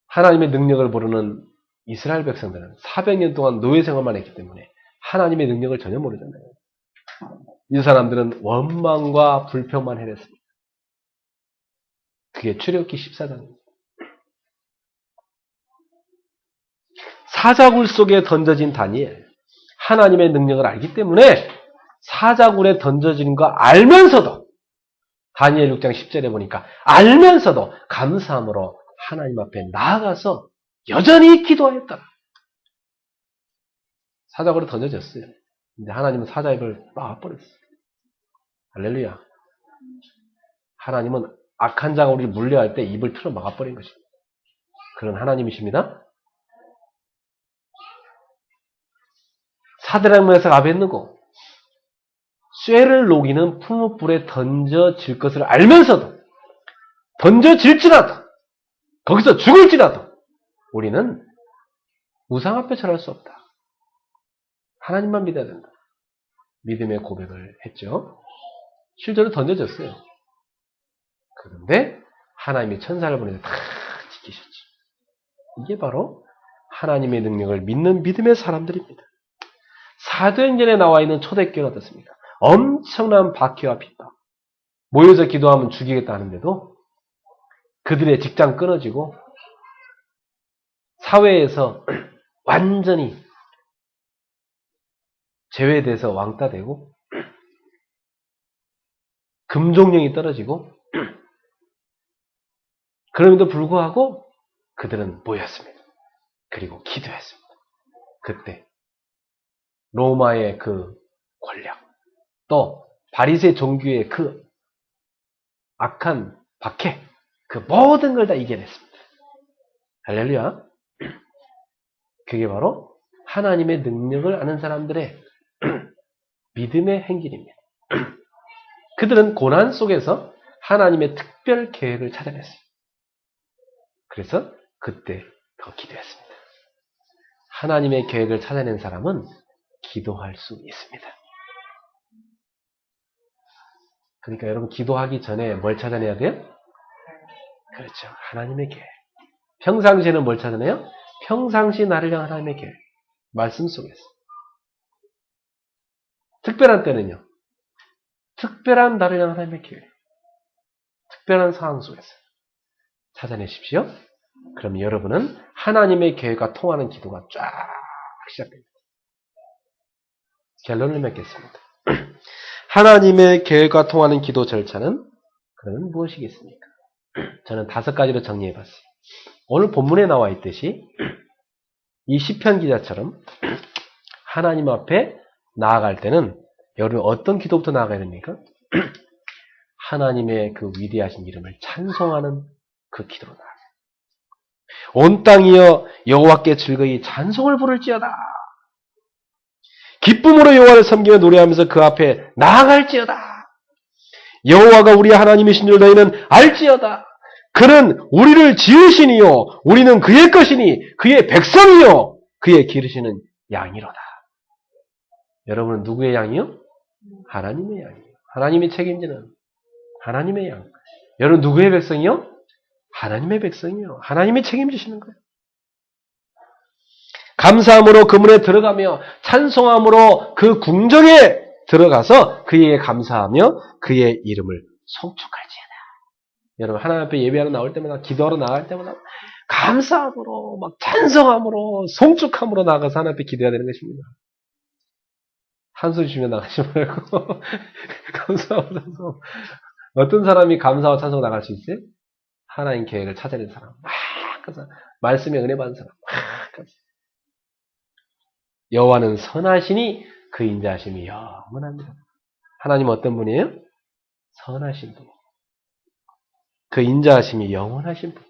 하나님의 능력을 모르는 이스라엘 백성들은 400년 동안 노예 생활만 했기 때문에 하나님의 능력을 전혀 모르잖아요. 이 사람들은 원망과 불평만 해냈습니다. 그게 출애굽기 14장입니다. 사자굴 속에 던져진 다니엘, 하나님의 능력을 알기 때문에 사자굴에 던져진 거 알면서도 다니엘 6장 10절에 보니까 알면서도 감사함으로 하나님 앞에 나아가서 여전히 기도하였더라. 사자굴에 던져졌어요. 근데 하나님은 사자 입을 막아버렸어요. 할렐루야. 하나님은 악한 자가 우리를 물려할 때 입을 틀어 막아버린 것입니다. 그런 하나님이십니다. 사드락 메삭 아벳느고 쇠를 녹이는 풀무불에 던져질 것을 알면서도 던져질지라도 거기서 죽을지라도 우리는 우상 앞에 절할 수 없다. 하나님만 믿어야 된다. 믿음의 고백을 했죠. 실제로 던져졌어요. 그런데 하나님이 천사를 보내서 다 지키셨죠. 이게 바로 하나님의 능력을 믿는 믿음의 사람들입니다. 사도행전에 나와 있는 초대교회는 어떻습니까? 엄청난 박해와 핍박. 모여서 기도하면 죽이겠다 하는데도 그들의 직장 끊어지고 사회에서 완전히 제외돼서 왕따 되고 금종령이 떨어지고 그럼에도 불구하고 그들은 모였습니다. 그리고 기도했습니다. 그때 로마의 그 권력 또 바리새 종교의 그 악한 박해 그 모든 걸 다 이겨냈습니다. 할렐루야. 그게 바로 하나님의 능력을 아는 사람들의 믿음의 행길입니다. 그들은 고난 속에서 하나님의 특별 계획을 찾아냈어요. 그래서 그때 더 기도했습니다. 하나님의 계획을 찾아낸 사람은 기도할 수 있습니다. 그러니까 여러분 기도하기 전에 뭘 찾아내야 돼요? 그렇죠. 하나님의 계획. 평상시에는 뭘 찾아내요? 평상시 나를 향한 하나님의 계획. 말씀 속에서. 특별한 때는요. 특별한 나를 향한 하나님의 계획. 특별한 상황 속에서 찾아내십시오. 그럼 여러분은 하나님의 계획과 통하는 기도가 쫙 시작됩니다. 결론을 맺겠습니다. 하나님의 계획과 통하는 기도 절차는 그러면 무엇이겠습니까? 저는 5가지로 정리해봤어요. 오늘 본문에 나와 있듯이 이 시편 기자처럼 하나님 앞에 나아갈 때는 여러분 어떤 기도부터 나아가야 됩니까? 하나님의 그 위대하신 이름을 찬송하는 그 기도로 나아가요. 온 땅이여 여호와께 즐거이 찬송을 부를지어다. 기쁨으로 여호와를 섬기며 노래하면서 그 앞에 나아갈지어다. 여호와가 우리 하나님이신 줄 너희는 알지어다. 그는 우리를 지으시니요 우리는 그의 것이니 그의 백성이요 그의 기르시는 양이로다. 여러분은 누구의 양이요? 하나님의 양이요. 하나님이 책임지는 하나님의 양. 여러분 누구의 백성이요? 하나님의 백성이요. 하나님이 책임지시는 거예요. 감사함으로 그 문에 들어가며 찬송함으로 그 궁정에 들어가서 그에게 감사하며 그의 이름을 송축할지어다. 여러분 하나님 앞에 예배하러 나올 때마다 기도하러 나갈 때마다 감사함으로 막 찬송함으로 송축함으로 나가서 하나님 앞에 기도해야 되는 것입니다. 한소리 주며 나가지 말고 감사하고 찬송. 어떤 사람이 감사하고 찬송 나갈 수 있어요? 하나님 계획을 찾아낸 사람. 말씀에 은혜 받은 사람. 여호와는 선하시니 그 인자하심이 영원합니다. 하나님은 어떤 분이에요? 선하신 분. 그 인자하심이 영원하신 분.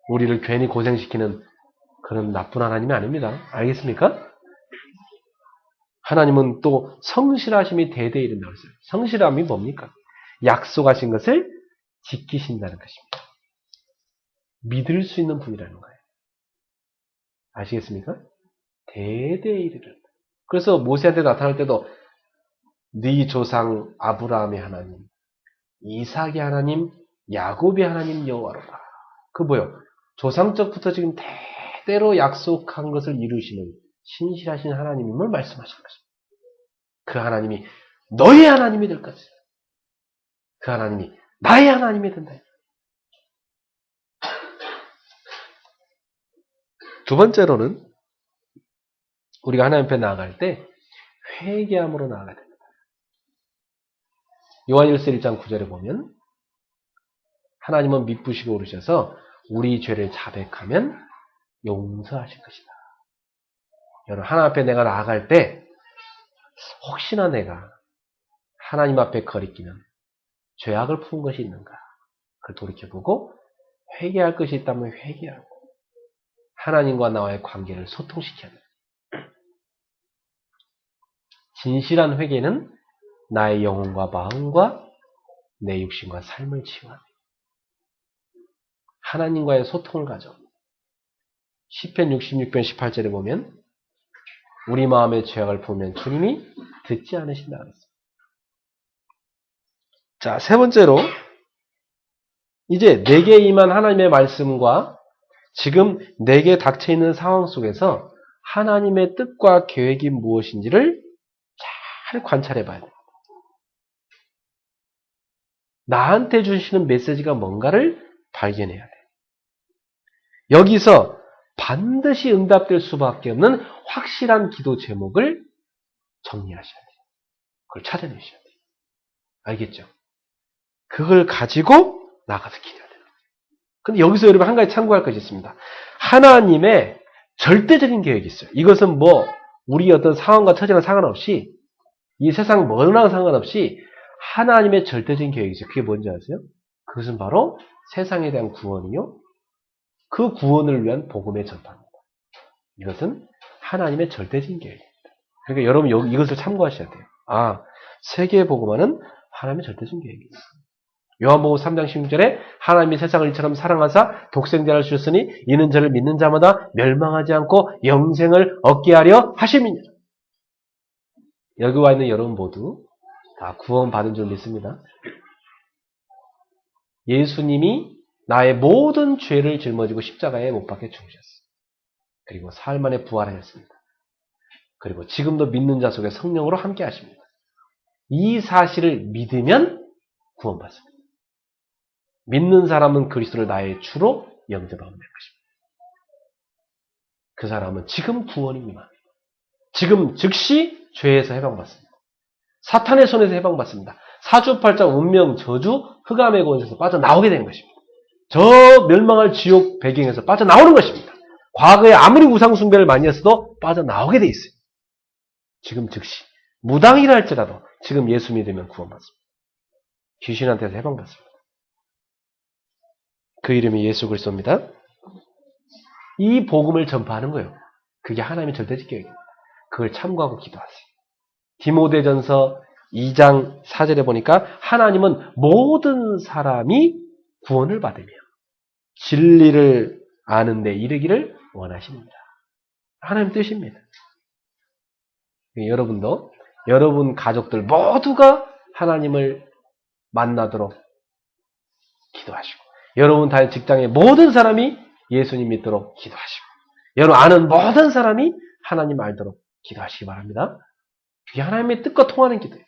우리를 괜히 고생시키는 그런 나쁜 하나님이 아닙니다. 알겠습니까? 하나님은 또 성실하심이 대대에 이른다고 했어요. 성실함이 뭡니까? 약속하신 것을 지키신다는 것입니다. 믿을 수 있는 분이라는 거예요. 아시겠습니까? 대대에 이르는. 그래서 모세한테 나타날 때도 네 조상 아브라함의 하나님, 이삭의 하나님, 야곱의 하나님 여호와로다. 그 뭐요? 조상적부터 지금 대대로 약속한 것을 이루시는 신실하신 하나님임을 말씀하시는 것입니다. 그 하나님이 너의 하나님이 될 것이다. 그 하나님이 나의 하나님이 된다. 두 번째로는 우리가 하나님 앞에 나아갈 때 회개함으로 나아가야 됩니다. 요한일서 1장 9절에 보면 하나님은 미쁘시고 오르셔서 우리 죄를 자백하면 용서하실 것이다. 여러분, 하나님 앞에 내가 나아갈 때 혹시나 내가 하나님 앞에 거리끼는 죄악을 품은 것이 있는가 그걸 돌이켜보고 회개할 것이 있다면 회개하고 하나님과 나와의 관계를 소통시켜야 합니다. 진실한 회개는 나의 영혼과 마음과 내 육신과 삶을 치유합니다. 하나님과의 소통을 가져옵니다. 시편 66편 18절에 보면 우리 마음의 죄악을 보면 주님이 듣지 않으신다 그랬습니다. 자, 세 번째로 이제 내게 임한 하나님의 말씀과 지금 내게 닥쳐있는 상황 속에서 하나님의 뜻과 계획이 무엇인지를 잘 관찰해 봐야 돼요. 나한테 주시는 메시지가 뭔가를 발견해야 돼요. 여기서 반드시 응답될 수밖에 없는 확실한 기도 제목을 정리하셔야 돼요. 그걸 찾아내셔야 돼요. 알겠죠? 그걸 가지고 나가서 기도해야 돼요. 근데 여기서 여러분 한 가지 참고할 것이 있습니다. 하나님의 절대적인 계획이 있어요. 이것은 뭐 우리 어떤 상황과 처지랑 상관없이 이 세상 뭐나 상관없이 하나님의 절대적인 계획이 있어요. 그게 뭔지 아세요? 그것은 바로 세상에 대한 구원이요. 그 구원을 위한 복음의 전파입니다. 이것은 하나님의 절대적인 계획입니다. 그러니까 여러분 이것을 참고하셔야 돼요. 아, 세계의 복음화는 하나님의 절대적인 계획입니다. 요한복음 3장 16절에 하나님이 세상을 이처럼 사랑하사 독생자를 주셨으니 이는 저를 믿는 자마다 멸망하지 않고 영생을 얻게 하려 하심이니라. 여기 와 있는 여러분 모두 다 구원받은 줄 믿습니다. 예수님이 나의 모든 죄를 짊어지고 십자가에 못 박혀 죽으셨어요. 그리고 사흘 만에 부활하셨습니다. 그리고 지금도 믿는 자 속에 성령으로 함께 하십니다. 이 사실을 믿으면 구원받습니다. 믿는 사람은 그리스도를 나의 주로 영접하면 될 것입니다. 그 사람은 지금 구원이 임합니다. 지금 즉시 죄에서 해방받습니다. 사탄의 손에서 해방받습니다. 사주팔자 운명, 저주, 흑암의 권세에서 빠져나오게 된 것입니다. 저 멸망할 지옥 배경에서 빠져나오는 것입니다. 과거에 아무리 우상숭배를 많이 했어도 빠져나오게 돼 있어요. 지금 즉시. 무당이라 할지라도 지금 예수 믿으면 구원받습니다. 귀신한테서 해방받습니다. 그 이름이 예수 그리스도입니다. 이 복음을 전파하는 거예요. 그게 하나님의 절대적 계획입니다. 그걸 참고하고 기도하세요. 디모데전서 2장 4절에 보니까 하나님은 모든 사람이 구원을 받으며 진리를 아는 데 이르기를 원하십니다. 하나님 뜻입니다. 여러분도 여러분 가족들 모두가 하나님을 만나도록 기도하시고 여러분 다른 직장의 모든 사람이 예수님 믿도록 기도하시고 여러분 아는 모든 사람이 하나님 알도록 기도하시기 바랍니다. 그게 하나님의 뜻과 통하는 기도예요.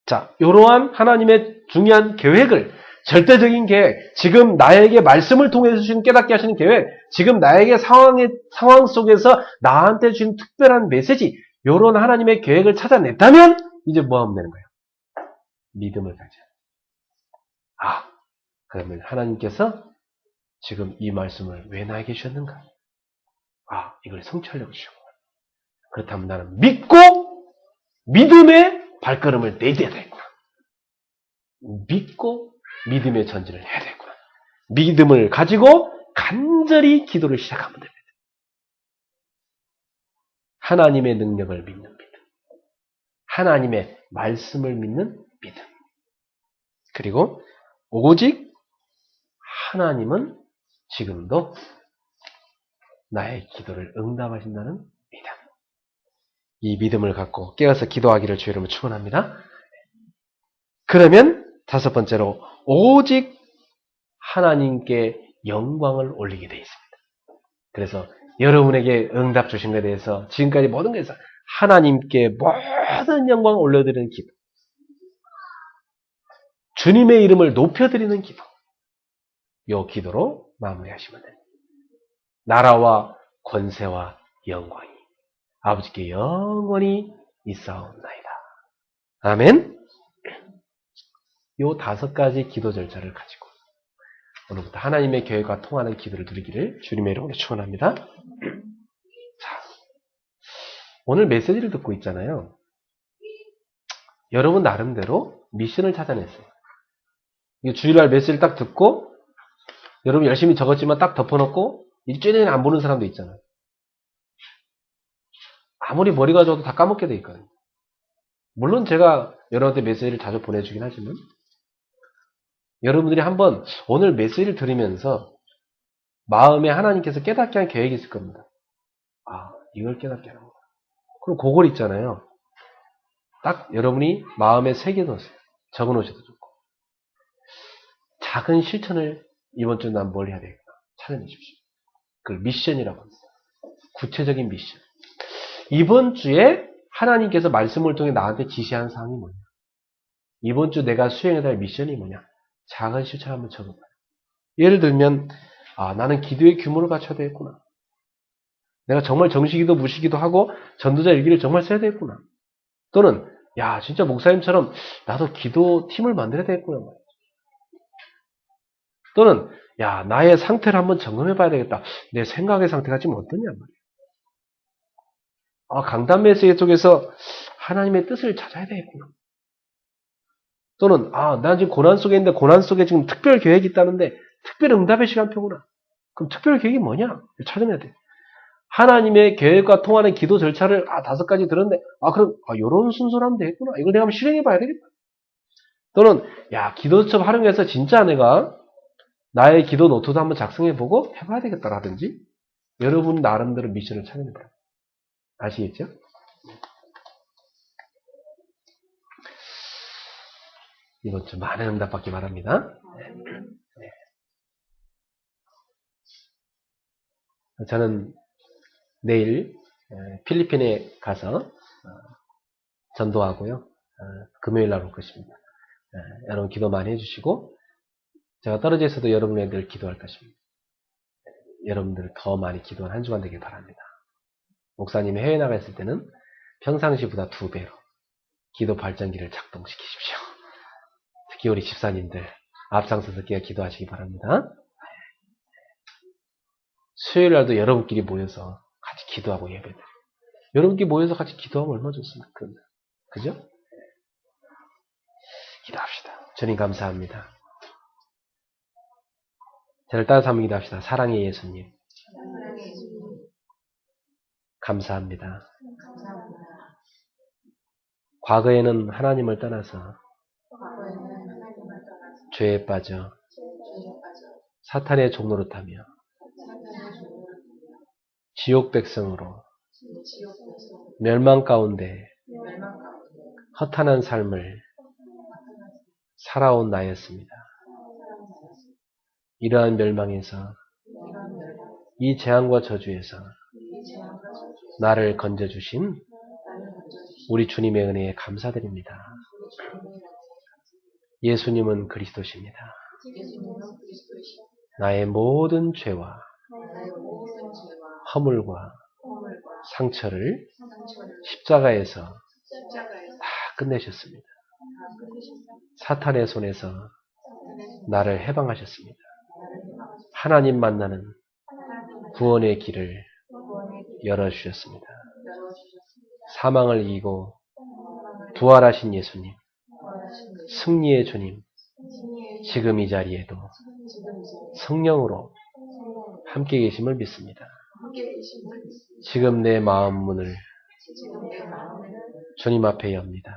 자, 이러한 하나님의 중요한 계획을 절대적인 계획, 지금 나에게 말씀을 통해서 주신 깨닫게 하시는 계획, 지금 나에게 상황 속에서 나한테 주신 특별한 메시지, 이런 하나님의 계획을 찾아냈다면 이제 뭐 하면 되는 거예요? 믿음을 가져요. 아, 그러면 하나님께서 지금 이 말씀을 왜 나에게 주셨는가? 아, 이걸 성취하려고 주셨구나. 그렇다면 나는 믿고 믿음의 발걸음을 내뎌야 되겠구나. 믿고 믿음의 전진을 해야 되겠구나. 믿음을 가지고 간절히 기도를 시작하면 됩니다. 하나님의 능력을 믿는 믿음. 하나님의 말씀을 믿는 믿음. 그리고 오직 하나님은 지금도 나의 기도를 응답하신다는 믿음. 이 믿음을 갖고 깨어서 기도하기를 주의 이름으로 축원합니다. 그러면 다섯 번째로 오직 하나님께 영광을 올리게 되어 있습니다. 그래서 여러분에게 응답 주신 것에 대해서 지금까지 모든 것에서 하나님께 모든 영광을 올려드리는 기도, 주님의 이름을 높여드리는 기도, 이 기도로 마무리하시면 됩니다. 나라와 권세와 영광이 아버지께 영원히 있사옵나이다. 아멘. 이 다섯 가지 기도 절차를 가지고 오늘부터 하나님의 계획과 통하는 기도를 드리기를 주님의 이름으로 축원합니다. 자, 오늘 메시지를 듣고 있잖아요. 여러분 나름대로 미션을 찾아냈어요. 주일날 메시지를 딱 듣고 여러분 열심히 적었지만 딱 덮어놓고 일주일에는 안 보는 사람도 있잖아요. 아무리 머리가 좋아도 다 까먹게 돼 있거든요. 물론 제가 여러분한테 메시지를 자주 보내주긴 하지만 여러분들이 한번 오늘 메시지를 들으면서 마음에 하나님께서 깨닫게 한 계획이 있을 겁니다. 아, 이걸 깨닫게 하는 거야. 그럼 그걸 있잖아요. 딱 여러분이 마음에 새겨놓으세요. 적어놓으셔도 좋고. 작은 실천을 이번 주는 난 뭘 해야 되겠다. 찾아내십시오. 그걸 미션이라고 합니다. 구체적인 미션. 이번 주에 하나님께서 말씀을 통해 나한테 지시한 사항이 뭐냐? 이번 주 내가 수행해야 할 미션이 뭐냐? 작은 실천 한번 적어봐요. 예를 들면 나는 기도의 규모를 갖춰야 되겠구나. 내가 정말 정시기도 무시기도 하고 전도자 일기를 정말 써야 되겠구나. 또는 진짜 목사님처럼 나도 기도 팀을 만들어야 되겠구나. 또는 나의 상태를 한번 점검해 봐야 되겠다. 내 생각의 상태가 지금 어떠냐 말이야. 강단 메시지 속에서 하나님의 뜻을 찾아야 되겠구나. 또는 난 지금 고난 속에 있는데 고난 속에 지금 특별 계획이 있다는데 특별 응답의 시간표구나. 그럼 특별 계획이 뭐냐? 찾아내야 돼. 하나님의 계획과 통하는 기도 절차를 다섯 가지 들었는데 그럼 요런 순서로 하면 되겠구나. 이걸 내가 한번 실행해 봐야 되겠다. 또는 기도처럼 활용해서 진짜 내가 나의 기도 노트도 한번 작성해 보고 해봐야 되겠다라든지 여러분 나름대로 미션을 찾아내봐요. 아시겠죠? 이번 주 많은 응답 받기 바랍니다. 저는 내일 필리핀에 가서 전도하고요. 금요일 날 올 것입니다. 여러분 기도 많이 해주시고 제가 떨어져 있어도 여러분의 늘 기도할 것입니다. 여러분들 더 많이 기도한 한 주간 되길 바랍니다. 목사님이 해외 나가 있을 때는 평상시보다 2배로 기도 발전기를 작동시키십시오. 특히 우리 집사님들 앞장서서 기도하시기 바랍니다. 수요일 날도 여러분끼리 모여서 같이 기도하고 예배드려요. 여러분끼리 모여서 같이 기도하면 얼마나 좋습니까? 그죠? 기도합시다. 주님 감사합니다. 저를 따라서 한번 기도합시다. 사랑의 예수님. 감사합니다. 과거에는 하나님을 떠나서 죄에 빠져 사탄의 종노릇하며 지옥 백성으로 멸망 가운데 허탄한 삶을 살아온 나였습니다. 이러한 멸망에서 이 재앙과 저주에서 나를 건져주신 우리 주님의 은혜에 감사드립니다. 예수님은 그리스도십니다. 나의 모든 죄와 허물과 상처를 십자가에서 다 끝내셨습니다. 사탄의 손에서 나를 해방하셨습니다. 하나님 만나는 구원의 길을 열어주셨습니다. 사망을 이기고 부활하신 예수님, 승리의 주님, 지금 이 자리에도 성령으로 함께 계심을 믿습니다. 지금 내 마음 문을 주님 앞에 엽니다.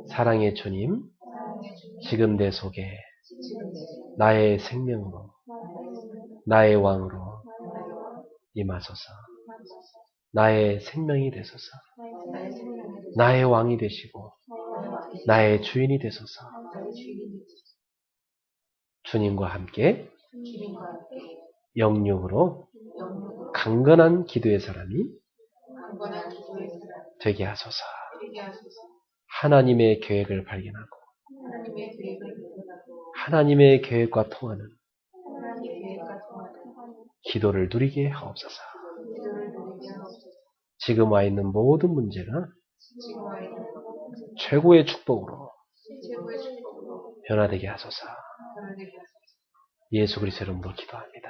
사랑의 주님, 지금 내 속에 나의 생명으로, 나의 왕으로 임하소서. 나의 생명이 되소서. 나의 왕이 되시고 나의 주인이 되소서. 주님과 함께 영육으로 강건한 기도의 사람이 되게 하소서. 하나님의 계획을 발견하고 하나님의 계획과 통하는 기도를 누리게 하옵소서. 지금 와 있는 모든 문제가 최고의 축복으로 변화되게 하소서. 예수 그리스도 이름으로 기도합니다.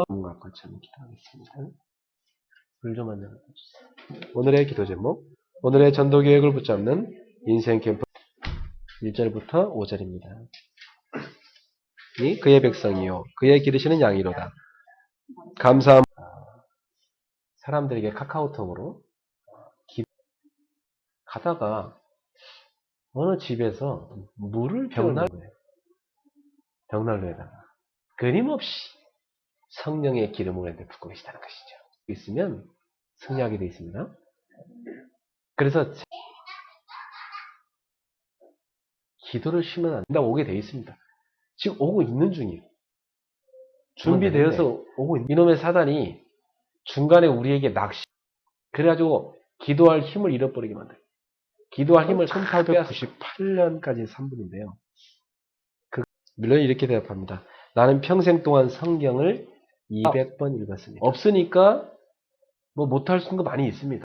뭔가 같이 한번 기도하겠습니다. 불 좀 한잔 주세요. 오늘의 기도 제목, 오늘의 전도 계획을 붙잡는 인생 캠프 1절부터 5절입니다. 그의 백성이요 그의 기르시는 양이로다. 감사함. 사람들에게 카카오톡으로 가다가 어느 집에서 물을 벽난로에 벽난로에다가 끊임없이 성령의 기름을 붓고 계시다는 것이죠. 있으면 승리하게 되어 있습니다. 그래서 기도를 쉬면 안 된다고 오게 되어 있습니다. 지금 오고 있는 중이에요. 준비되어서 오고 있는 이놈의 사단이 중간에 우리에게 낚시 그래가지고 기도할 힘을 잃어버리게 만들어요. 기도할 힘을 1898년까지 3분인데요. 물론 이렇게 대답합니다. 나는 평생 동안 성경을 200번 읽었습니다. 없으니까 뭐 못할 수 있는 거 많이 있습니다.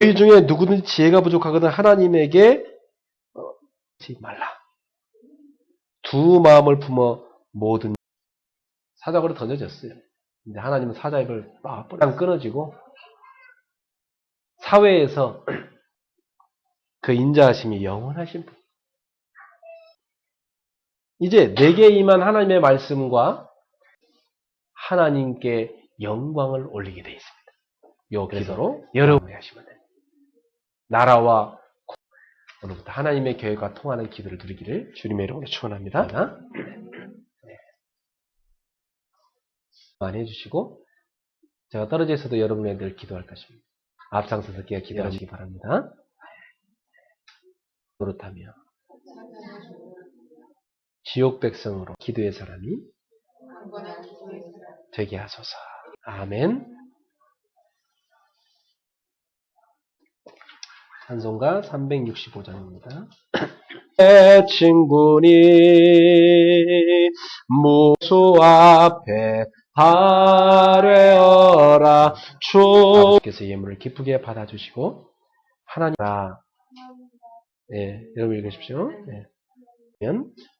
이 중에 누구든지 지혜가 부족하거든 하나님에게 하지 말라. 두 마음을 품어 모든 사자고로 던져졌어요. 근데 하나님은 사자 입을 빡 끊어지고 사회에서 그 인자하심이 영원하신 분. 이제 내게 임한 하나님의 말씀과 하나님께 영광을 올리게 되어 있습니다. 요 기도로 여러분이 하시면 됩니다. 나라와 오늘부터 하나님의 계획과 통하는 기도를 드리기를 주님의 이름으로 축원합니다. 많이 해주시고 제가 떨어져 있어도 여러분의 늘 기도할 것입니다. 앞장서서 기도하시기 바랍니다. 그렇다며 지옥 백성으로 기도의 사람이 되게 하소서. 아멘. 찬송가 365장입니다. 내 친구니 무수 앞에 아뢰어라. 아버지께서 예물을 기쁘게 받아주시고 하나님아 여러분 읽으십시오.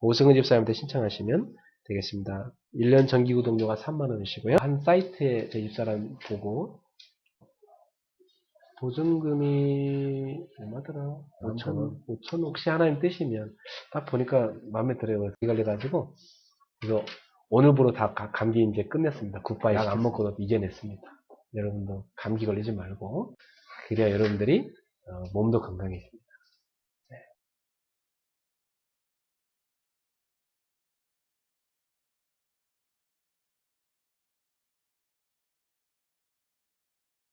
오승은 집사님한테 신청하시면 되겠습니다. 1년 정기구 동료가 3만원이시고요. 한 사이트에 제 집사람 보고 보증금이 얼마더라? 5천 혹시 하나님 뜨시면 딱 보니까 마음에 들어요. 관리가지고 그래서 오늘부로 다 감기 이제 끝냈습니다. 굿바이 약 안 먹고도 이겨냈습니다. 여러분도 감기 걸리지 말고 그래야 여러분들이 몸도 건강해집니다.